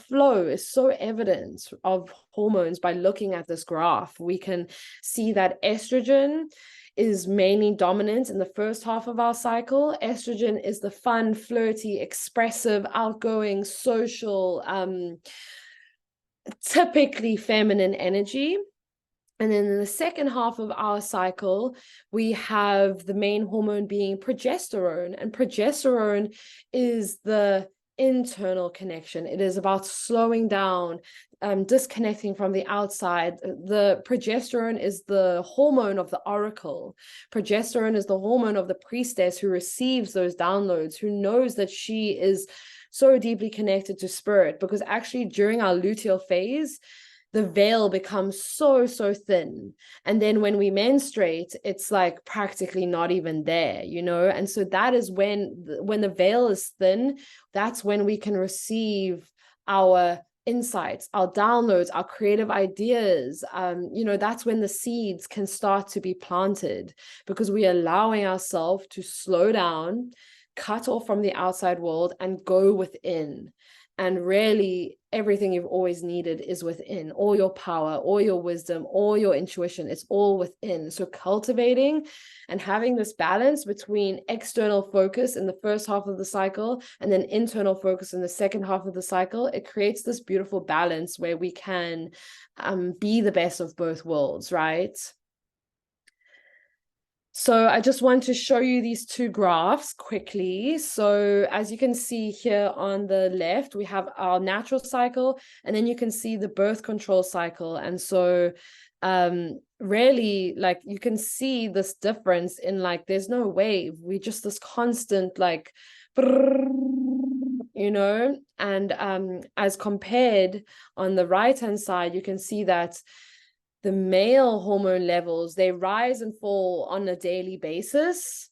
flow is so evident of hormones by looking at this graph. We can see that estrogen is mainly dominant in the first half of our cycle. Estrogen is the fun, flirty, expressive, outgoing, social, typically feminine energy. And then in the second half of our cycle, we have the main hormone being progesterone. And progesterone is the internal connection. It is about slowing down, disconnecting from the outside. The progesterone is the hormone of the oracle. Progesterone is the hormone of the priestess who receives those downloads, who knows that she is so deeply connected to spirit. Because actually during our luteal phase, the veil becomes so thin, and then when we menstruate, it's like practically not even there, and so that is when the veil is thin, that's when we can receive our insights, our downloads, our creative ideas. That's when the seeds can start to be planted, because we're allowing ourselves to slow down, cut off from the outside world, and go within. And really, everything you've always needed is within. All your power, all your wisdom, all your intuition, it's all within. So cultivating and having this balance between external focus in the first half of the cycle and then internal focus in the second half of the cycle, it creates this beautiful balance where we can be the best of both worlds, right? So I just want to show you these two graphs quickly. So as you can see here on the left, we have our natural cycle, and then you can see the birth control cycle. And so really, like, you can see this difference in, like, there's no wave. We just this constant, like, you know, and as compared on the right-hand side, you can see that the male hormone levels, they rise and fall on a daily basis,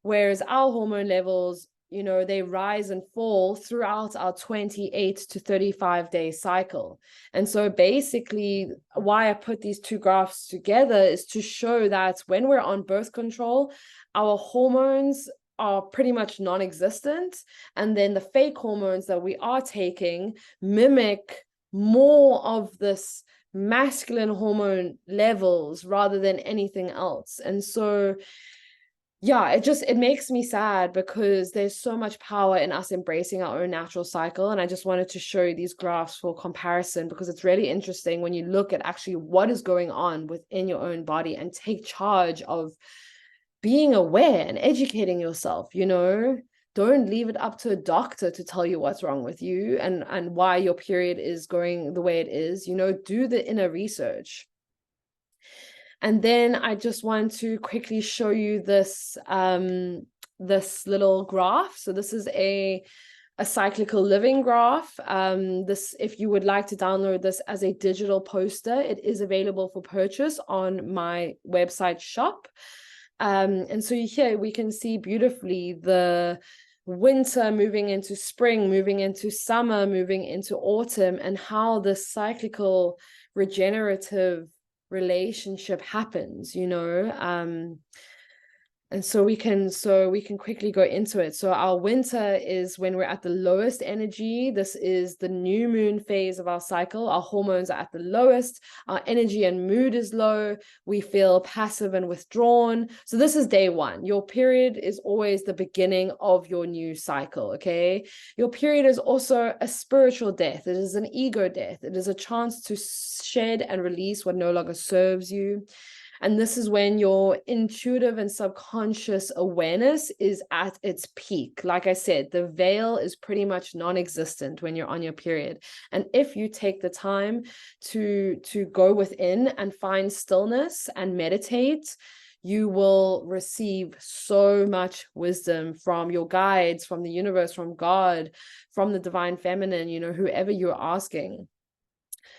whereas our hormone levels, you know, they rise and fall throughout our 28 to 35 day cycle. And so basically why I put these two graphs together is to show that when we're on birth control, our hormones are pretty much non-existent, and then the fake hormones that we are taking mimic more of this masculine hormone levels rather than anything else. And so yeah, it makes me sad because there's so much power in us embracing our own natural cycle. And I just wanted to show you these graphs for comparison, because it's really interesting when you look at actually what is going on within your own body and take charge of being aware and educating yourself. You know, don't leave it up to a doctor to tell you what's wrong with you and why your period is going the way it is. You know, do the inner research. And then I just want to quickly show you this this little graph. So this is a cyclical living graph. This, if you would like to download this as a digital poster, it is available for purchase on my website shop. And so here we can see beautifully the winter moving into spring, moving into summer, moving into autumn, and how this cyclical regenerative relationship happens, you know. And so we can quickly go into it. So our winter is when we're at the lowest energy. This is the new moon phase of our cycle. Our hormones are at the lowest. Our energy and mood is low. We feel passive and withdrawn. So this is day one. Your period is always the beginning of your new cycle, okay? Your period is also a spiritual death. It is an ego death. It is a chance to shed and release what no longer serves you. And this is when your intuitive and subconscious awareness is at its peak. Like I said, the veil is pretty much non-existent when you're on your period. And if you take the time to go within and find stillness and meditate, you will receive so much wisdom from your guides, from the universe, from God, from the divine feminine, you know, whoever you're asking.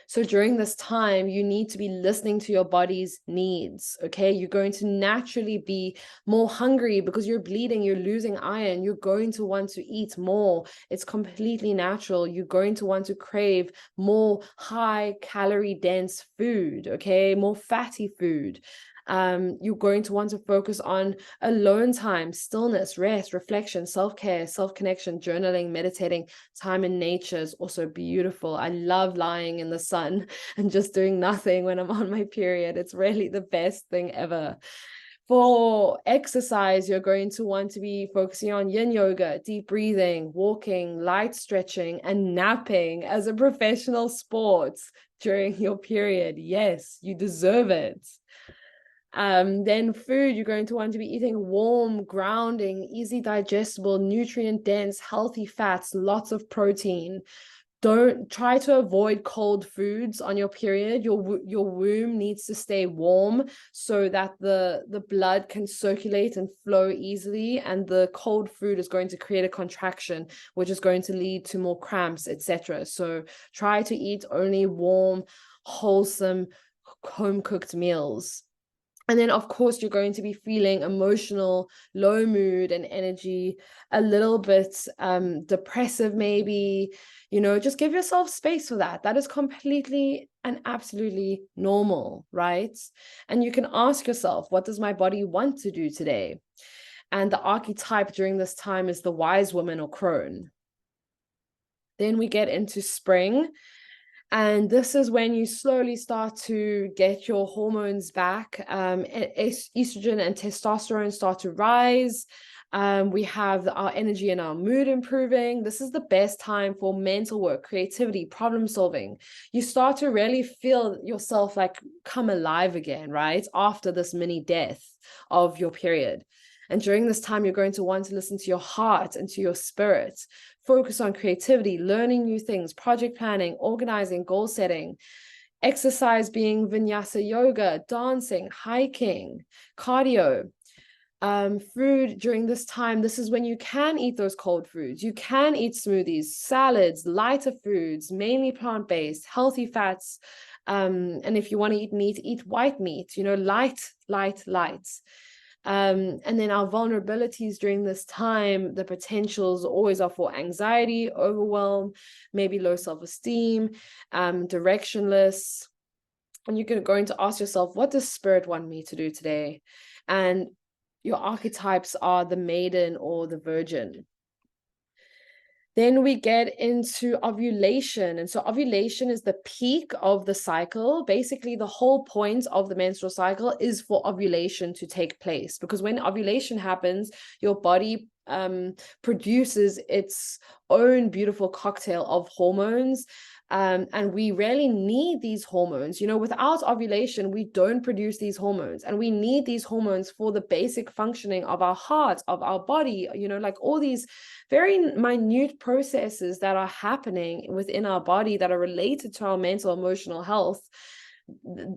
So during this time, you need to be listening to your body's needs, okay? You're going to naturally be more hungry because you're bleeding, you're losing iron, you're going to want to eat more. It's completely natural. You're going to want to crave more high calorie dense food, okay? More fatty food. You're going to want to focus on alone time, stillness, rest, reflection, self-care, self-connection, journaling, meditating. Time in nature is also beautiful. I love lying in the sun and just doing nothing when I'm on my period. It's really the best thing ever. For exercise, you're going to want to be focusing on yin yoga, deep breathing, walking, light stretching, and napping as a professional sport during your period. Yes, you deserve it. Then food, you're going to want to be eating warm, grounding, easy digestible, nutrient dense, healthy fats, lots of protein. Don't try to avoid cold foods on your period. Your womb needs to stay warm so that the blood can circulate and flow easily, and the cold food is going to create a contraction, which is going to lead to more cramps, etc. So try to eat only warm, wholesome, home cooked meals. And then, of course, you're going to be feeling emotional, low mood and energy, a little bit depressive, maybe, you know, just give yourself space for that. That is completely and absolutely normal, right? And you can ask yourself, what does my body want to do today? And the archetype during this time is the wise woman or crone. Then we get into spring. And this is when you slowly start to get your hormones back. Estrogen and testosterone start to rise. We have our energy and our mood improving. This is the best time for mental work, creativity, problem solving. You start to really feel yourself like come alive again, right? After this mini death of your period. And during this time, you're going to want to listen to your heart and to your spirit. Focus on creativity, learning new things, project planning, organizing, goal setting, exercise being vinyasa yoga, dancing, hiking, cardio. Food during this time, this is when you can eat those cold foods. You can eat smoothies, salads, lighter foods, mainly plant-based, healthy fats. And if you want to eat meat, eat white meat, light. And then our vulnerabilities during this time, the potentials always are for anxiety, overwhelm, maybe low self-esteem, directionless. And you're going to ask yourself, what does spirit want me to do today? And your archetypes are the maiden or the virgin. Then we get into ovulation. And so ovulation is the peak of the cycle. Basically, the whole point of the menstrual cycle is for ovulation to take place, because when ovulation happens, your body produces its own beautiful cocktail of hormones. And we really need these hormones. Without ovulation, we don't produce these hormones. And we need these hormones for the basic functioning of our heart, of our body, like all these very minute processes that are happening within our body that are related to our mental, emotional health.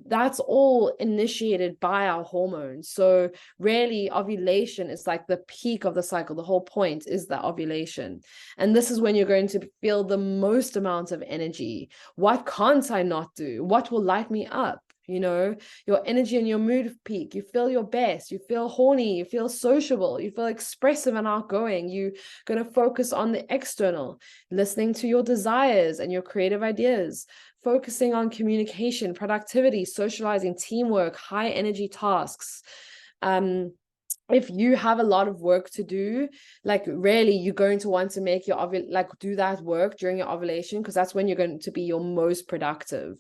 That's all initiated by our hormones. So really, ovulation is like the peak of the cycle. The whole point is the ovulation. And this is when you're going to feel the most amount of energy. What can't I not do? What will light me up? Your energy and your mood peak. You feel your best. You feel horny. You feel sociable. You feel expressive and outgoing. You're going to focus on the external, listening to your desires and your creative ideas, focusing on communication, productivity, socializing, teamwork, high energy tasks. If you have a lot of work to do, like really, you're going to want to make your do that work during your ovulation, because that's when you're going to be your most productive.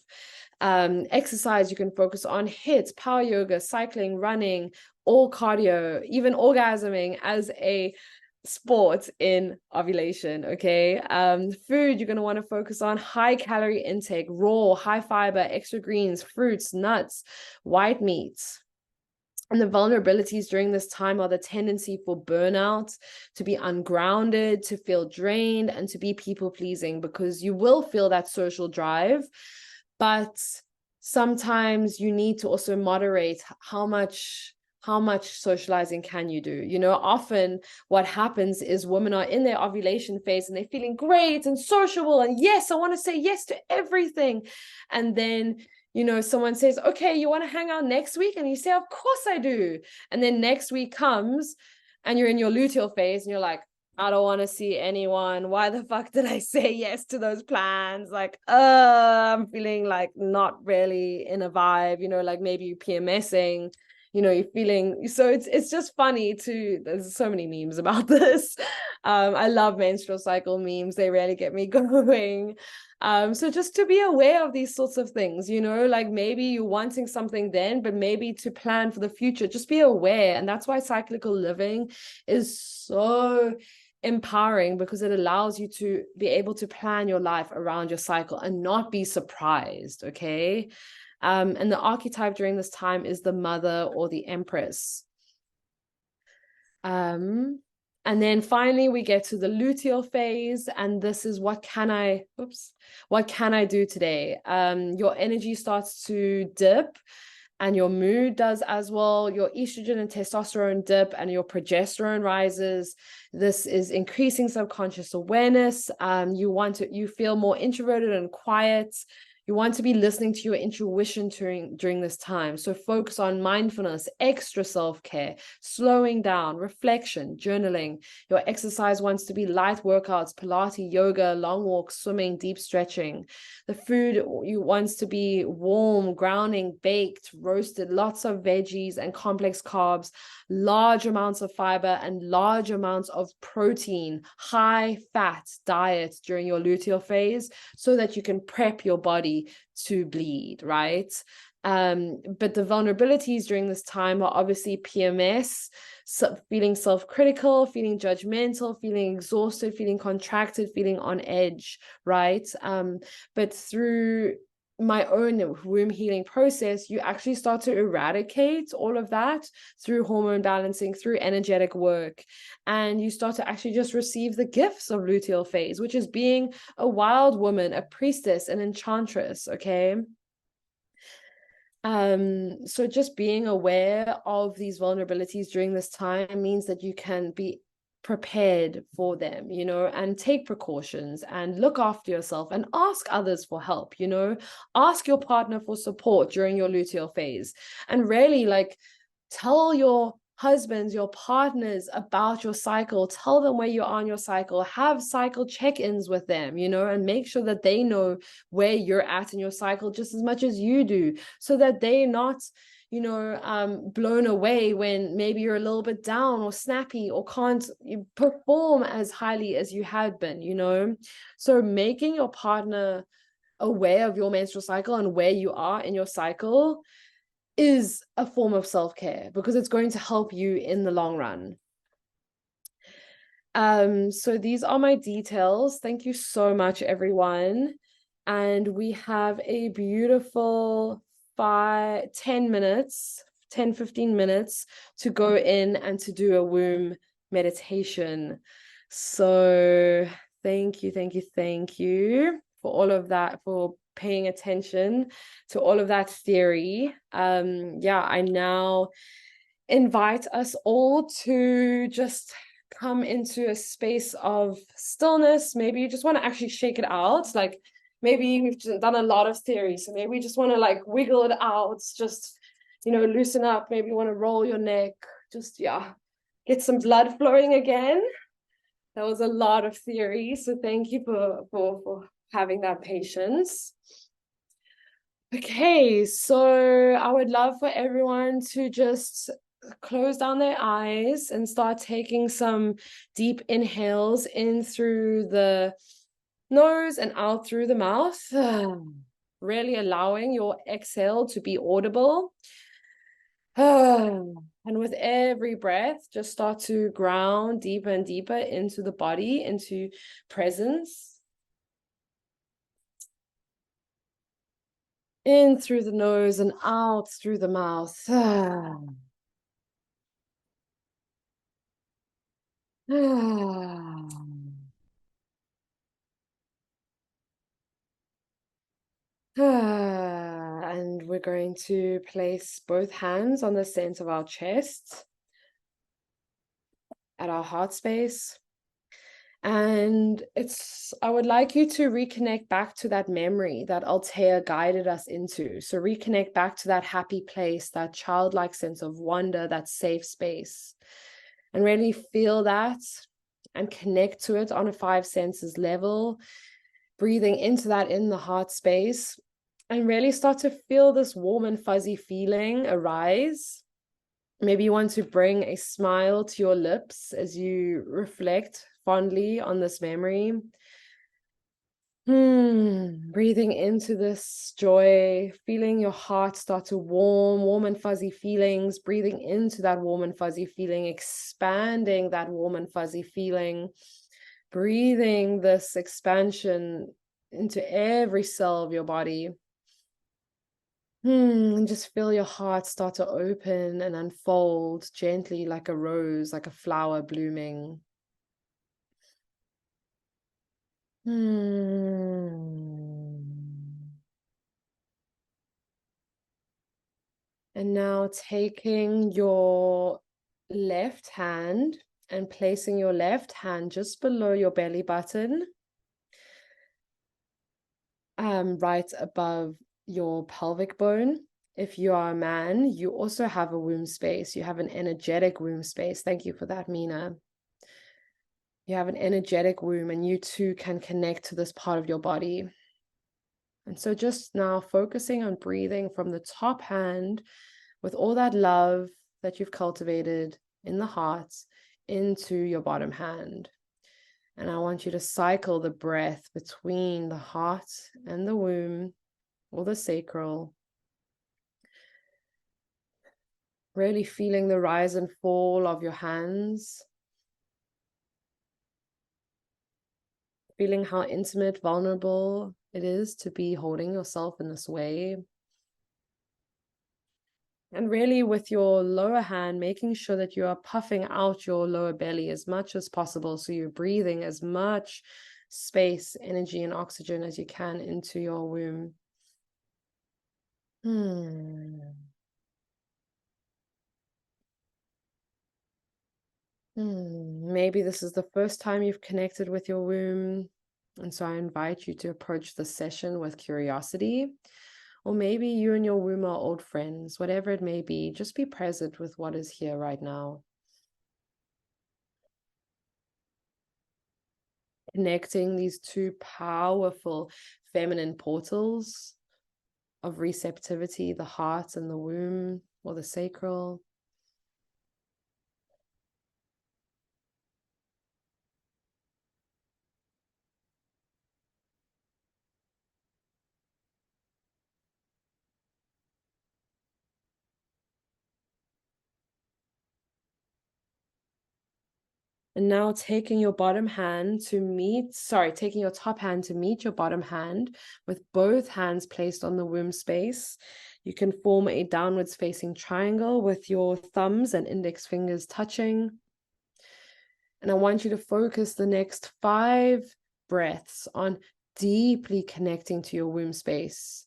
Exercise, you can focus on HIIT, power yoga, cycling, running, all cardio, even orgasming as a sport in ovulation. Okay. Food, you're going to want to focus on high calorie intake, raw, high fiber, extra greens, fruits, nuts, white meats. And the vulnerabilities during this time are the tendency for burnout, to be ungrounded, to feel drained, and to be people pleasing, because you will feel that social drive, but sometimes you need to also moderate how much socializing can you do. Often what happens is women are in their ovulation phase and they're feeling great and sociable and yes, I want to say yes to everything. And then someone says, okay, you want to hang out next week? And you say, of course I do. And then next week comes and you're in your luteal phase and you're like, I don't want to see anyone. Why the fuck did I say yes to those plans? Like, I'm feeling like not really in a vibe, like maybe you're PMSing, you're feeling, so it's just funny too. There's so many memes about this. I love menstrual cycle memes. They really get me going. So just to be aware of these sorts of things, like maybe you're wanting something then, but maybe to plan for the future, just be aware. And that's why cyclical living is so empowering, because it allows you to be able to plan your life around your cycle and not be surprised. Okay. And the archetype during this time is the mother or the empress. And then finally we get to the luteal phase, and this is what can I do today? Your energy starts to dip and your mood does as well. Your estrogen and testosterone dip and your progesterone rises. This is increasing subconscious awareness. You feel more introverted and quiet. You want to be listening to your intuition during this time. So focus on mindfulness, extra self-care, slowing down, reflection, journaling. Your exercise wants to be light workouts, Pilates, yoga, long walks, swimming, deep stretching. The food you wants to be warm, grounding, baked, roasted, lots of veggies and complex carbs, large amounts of fiber and large amounts of protein, high fat diet during your luteal phase so that you can prep your body to bleed, right? But the vulnerabilities during this time are obviously PMS, feeling self-critical, feeling judgmental, feeling exhausted, feeling contracted, feeling on edge, right? But through my own womb healing process, you actually start to eradicate all of that through hormone balancing, through energetic work, and you start to actually just receive the gifts of luteal phase, which is being a wild woman, a priestess, an enchantress. Okay. So just being aware of these vulnerabilities during this time means that you can be prepared for them, you know, and take precautions and look after yourself and ask others for help, you know, ask your partner for support during your luteal phase, and really like tell your husbands, your partners about your cycle. Tell them where you are on your cycle. Have cycle check-ins with them, you know, and make sure that they know where you're at in your cycle just as much as you do, so that they're not, you know, blown away when maybe you're a little bit down or snappy or can't perform as highly as you had been, you know. So making your partner aware of your menstrual cycle and where you are in your cycle is a form of self-care, because it's going to help you in the long run. So these are my details. Thank you so much, everyone. And we have a beautiful 10 minutes, 10, 15 minutes to go in and to do a womb meditation. So thank you for all of that, for paying attention to all of that theory. Yeah, I now invite us all to just come into a space of stillness. Maybe you just want to actually shake it out. Like maybe we've done a lot of theory, so maybe you just want to like wiggle it out, just, you know, loosen up. Maybe you want to roll your neck, just, yeah, get some blood flowing again. That was a lot of theory, so thank you for having that patience. Okay, so I would love for everyone to just close down their eyes and start taking some deep inhales in through the nose and out through the mouth. Really allowing your exhale to be audible. And with every breath, just start to ground deeper and deeper into the body, into presence. In through the nose and out through the mouth. And we're going to place both hands on the center of our chest at our heart space. And I would like you to reconnect back to that memory that Althea guided us into. So reconnect back to that happy place, that childlike sense of wonder, that safe space, and really feel that and connect to it on a 5 senses level, breathing into that in the heart space, and really start to feel this warm and fuzzy feeling arise. Maybe you want to bring a smile to your lips as you reflect fondly on this memory. Breathing into this joy, feeling your heart start to warm and fuzzy feelings, breathing into that warm and fuzzy feeling, expanding that warm and fuzzy feeling, breathing this expansion into every cell of your body. And just feel your heart start to open and unfold gently like a rose, like a flower blooming. And now taking your left hand and placing your left hand just below your belly button. right above your pelvic bone. If you are a man, you also have a womb space. You have an energetic womb space. Thank you for that, Mina. You have an energetic womb, and you too can connect to this part of your body. And so just now focusing on breathing from the top hand with all that love that you've cultivated in the heart into your bottom hand. And I want you to cycle the breath between the heart and the womb or the sacral. Really feeling the rise and fall of your hands. Feeling how intimate, vulnerable it is to be holding yourself in this way. And really with your lower hand, making sure that you are puffing out your lower belly as much as possible. So you're breathing as much space, energy, and oxygen as you can into your womb. Maybe this is the first time you've connected with your womb. And so I invite you to approach the session with curiosity. Or maybe you and your womb are old friends, whatever it may be. Just be present with what is here right now. Connecting these two powerful feminine portals of receptivity, the heart and the womb, or the sacral. And now taking your taking your top hand to meet your bottom hand with both hands placed on the womb space. You can form a downwards facing triangle with your thumbs and index fingers touching. And I want you to focus the next 5 breaths on deeply connecting to your womb space.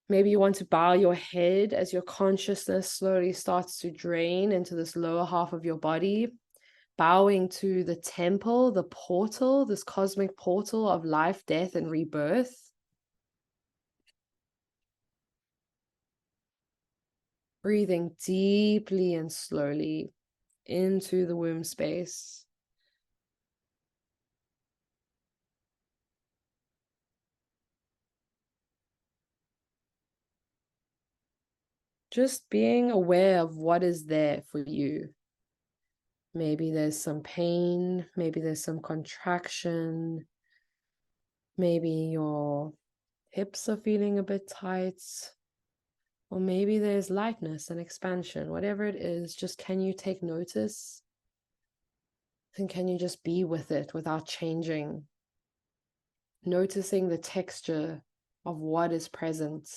Maybe you want to bow your head as your consciousness slowly starts to drain into this lower half of your body, bowing to the temple, the portal, this cosmic portal of life, death, and rebirth. Breathing deeply and slowly into the womb space. Just being aware of what is there for you. Maybe there's some pain, maybe there's some contraction, maybe your hips are feeling a bit tight, or maybe there's lightness and expansion. Whatever it is, just can you take notice? And can you just be with it without changing? Noticing the texture of what is present.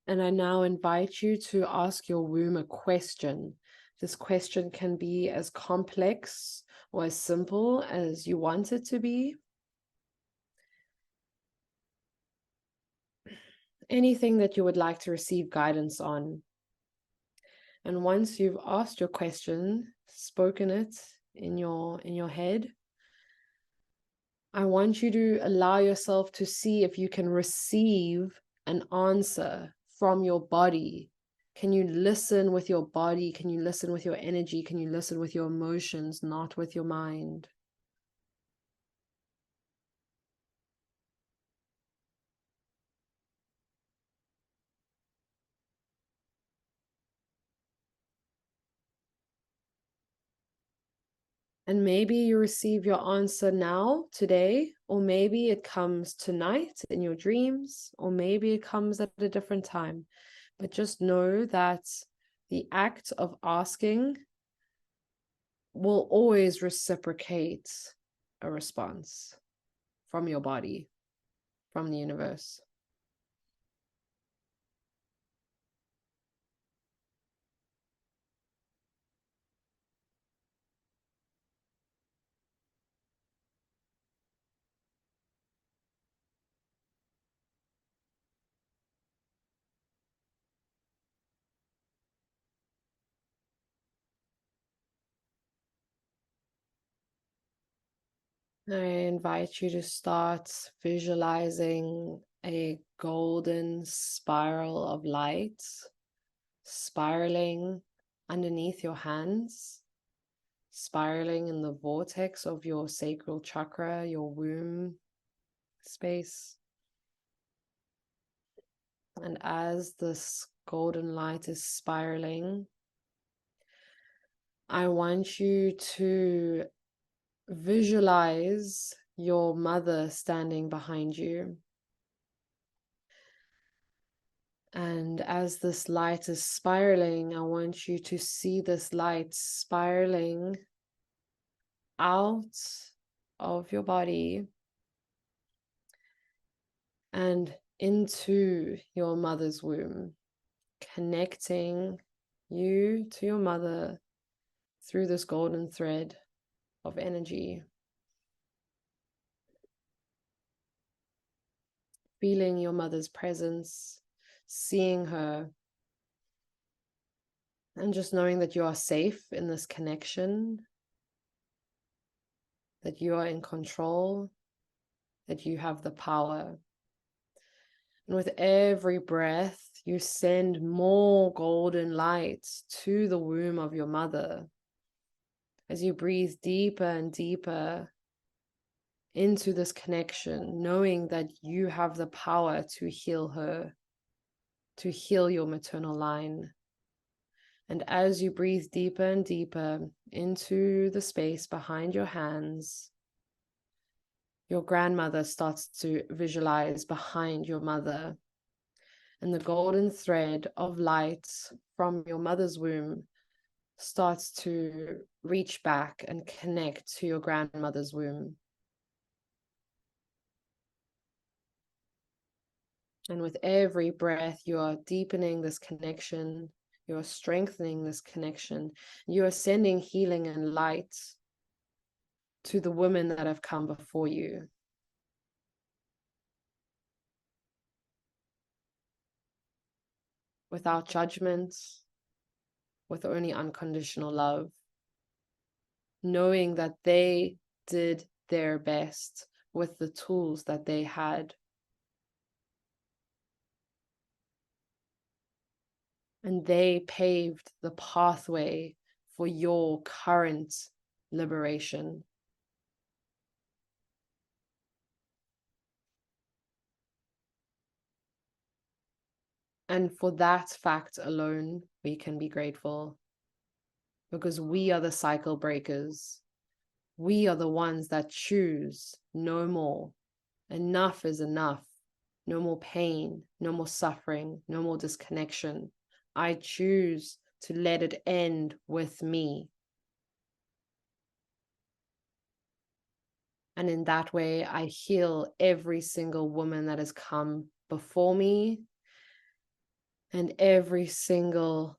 And I now invite you to ask your womb a question. This question can be as complex or as simple as you want it to be. Anything that you would like to receive guidance on. And once you've asked your question, spoken it in your head, I want you to allow yourself to see if you can receive an answer from your body. Can you listen with your body? Can you listen with your energy? Can you listen with your emotions, not with your mind? And maybe you receive your answer now, today, or maybe it comes tonight in your dreams, or maybe it comes at a different time. But just know that the act of asking will always reciprocate a response from your body, from the universe. I invite you to start visualizing a golden spiral of light spiraling underneath your hands, spiraling in the vortex of your sacral chakra, your womb space. And as this golden light is spiraling, I want you to visualize your mother standing behind you. And as this light is spiraling, I want you to see this light spiraling out of your body and into your mother's womb, connecting you to your mother through this golden thread of energy. Feeling your mother's presence, seeing her, and just knowing that you are safe in this connection, that you are in control, that you have the power. And with every breath, you send more golden light to the womb of your mother as you breathe deeper and deeper into this connection, knowing that you have the power to heal her, to heal your maternal line. And as you breathe deeper and deeper into the space behind your hands, your grandmother starts to visualize behind your mother. And the golden thread of light from your mother's womb starts to reach back and connect to your grandmother's womb. And with every breath, you are deepening this connection. You are strengthening this connection. You are sending healing and light to the women that have come before you. Without judgment, with only unconditional love, knowing that they did their best with the tools that they had. And they paved the pathway for your current liberation. And for that fact alone, we can be grateful, because we are the cycle breakers. We are the ones that choose no more. Enough is enough. No more pain, no more suffering, no more disconnection. I choose to let it end with me. And in that way, I heal every single woman that has come before me and every single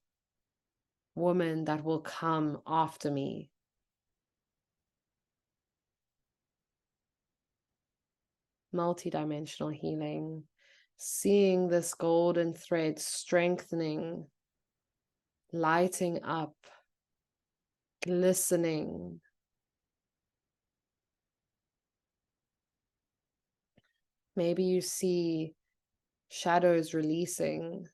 woman that will come after me. Multidimensional healing, seeing this golden thread strengthening, lighting up, glistening. Maybe you see shadows releasing,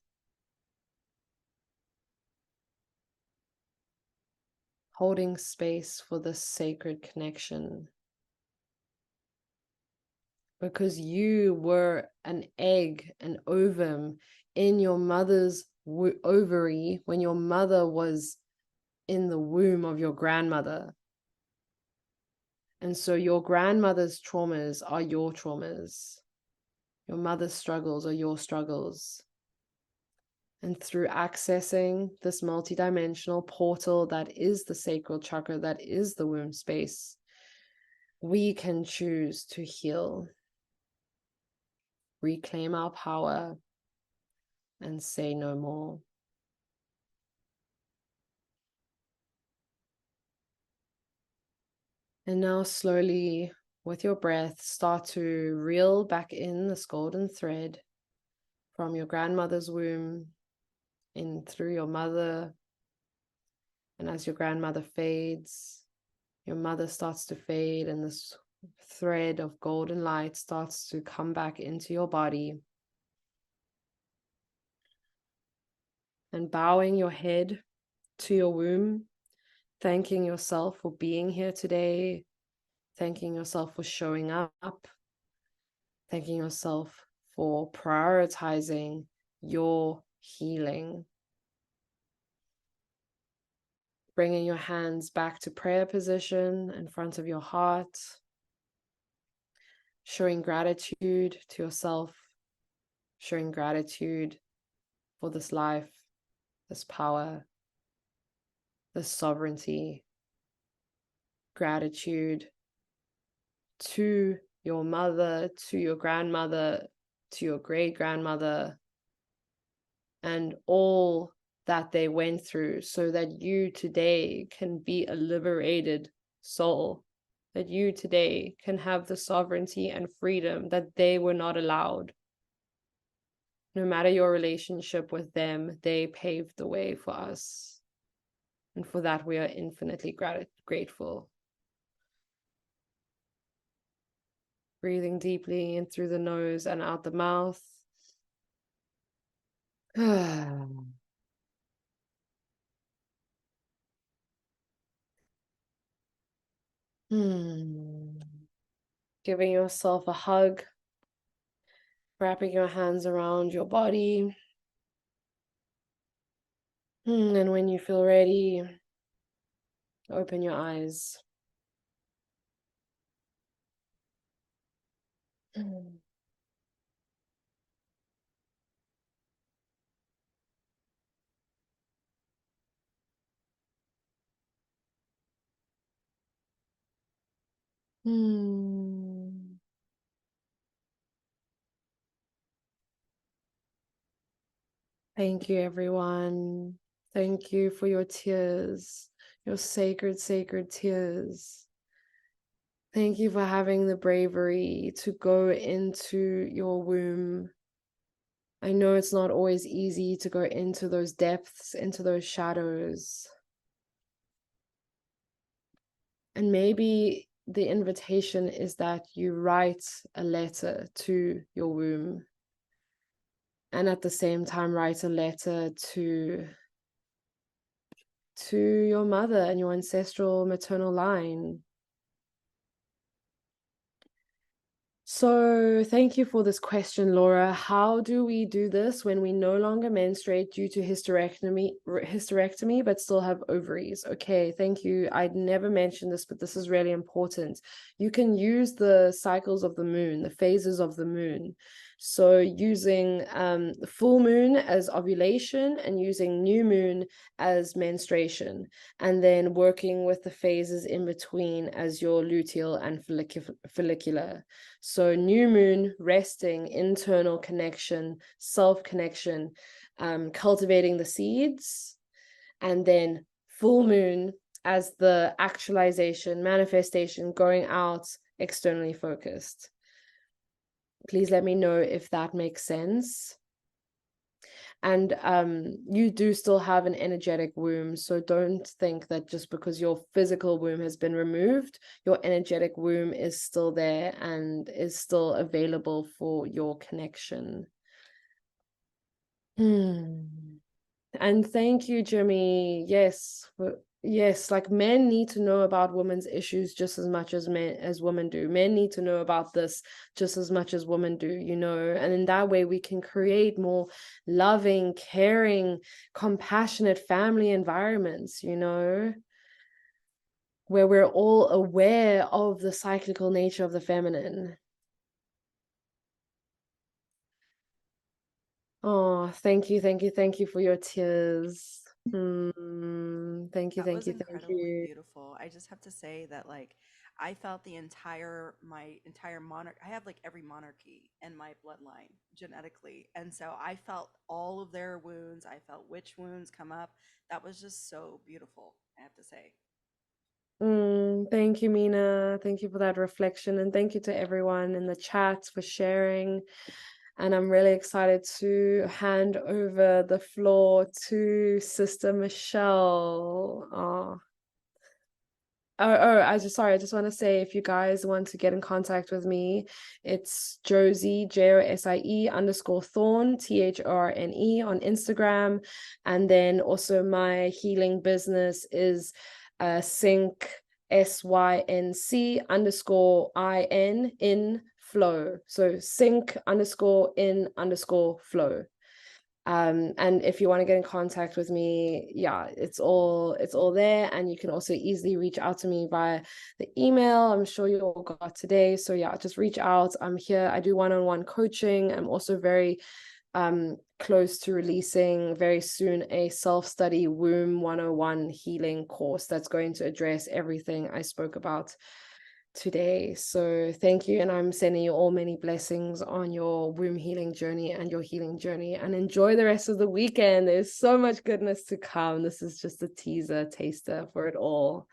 holding space for this sacred connection. Because you were an egg, an ovum in your mother's ovary when your mother was in the womb of your grandmother. And so your grandmother's traumas are your traumas. Your mother's struggles are your struggles. And through accessing this multidimensional portal that is the sacral chakra, that is the womb space, we can choose to heal, reclaim our power, and say no more. And now slowly, with your breath, start to reel back in this golden thread from your grandmother's womb in through your mother. And as your grandmother fades, your mother starts to fade, and this thread of golden light starts to come back into your body. And bowing your head to your womb, thanking yourself for being here today, thanking yourself for showing up, thanking yourself for prioritizing your healing. Bringing your hands back to prayer position in front of your heart, showing gratitude to yourself, showing gratitude for this life, this power, this sovereignty, gratitude to your mother, to your grandmother, to your great-grandmother, and all that they went through so that you today can be a liberated soul, that you today can have the sovereignty and freedom that they were not allowed. No matter your relationship with them, they paved the way for us. And for that, we are infinitely grateful. Breathing deeply in through the nose and out the mouth. Giving yourself a hug, wrapping your hands around your body. And when you feel ready, open your eyes. Thank you, everyone. Thank you for your tears, your sacred, sacred tears. Thank you for having the bravery to go into your womb. I know it's not always easy to go into those depths, into those shadows. And maybe the invitation is that you write a letter to your womb, and at the same time write a letter to your mother and your ancestral maternal line. So thank you for this question, Laura. How do we do this when we no longer menstruate due to hysterectomy, but still have ovaries? Okay, thank you. I'd never mentioned this, but this is really important. You can use the cycles of the moon, the phases of the moon. So using the full moon as ovulation and using new moon as menstruation, and then working with the phases in between as your luteal and follicular. So new moon, resting, internal connection, self-connection, cultivating the seeds, and then full moon as the actualization, manifestation, going out, externally focused. Please let me know if that makes sense. And you do still have an energetic womb, so don't think that just because your physical womb has been removed, your energetic womb is still there and is still available for your connection. And thank you, Jimmy. Yes, like men need to know about women's issues just as much as women do. Men need to know about this just as much as women do, you know, and in that way we can create more loving, caring, compassionate family environments, you know. where we're all aware of the cyclical nature of the feminine. Oh, thank you, thank you, thank you for your tears. Thank you, That thank was you, thank incredibly you. beautiful. I just have to say that like I felt my entire monarch I have like every monarchy in my bloodline genetically. And so I felt all of their wounds. I felt witch wounds come up. That was just so beautiful, I have to say. Thank you, Mina. Thank you for that reflection. And thank you to everyone in the chat for sharing. And I'm really excited to hand over the floor to Sister Michelle. I just want to say if you guys want to get in contact with me, it's Josie, JOSIE _ Thorne, on Instagram. And then also my healing business is sync SYNC _ flow. So sync _ flow. And if you want to get in contact with me, yeah, it's all there. And you can also easily reach out to me via the email I'm sure you all got today. So yeah, just reach out. I'm here. I do one-on-one coaching. I'm also very close to releasing very soon a self-study womb 101 healing course that's going to address everything I spoke about today. So thank you, and I'm sending you all many blessings on your womb healing journey and your healing journey, and enjoy the rest of the weekend. There's so much goodness to come. This is just a teaser taster for it all.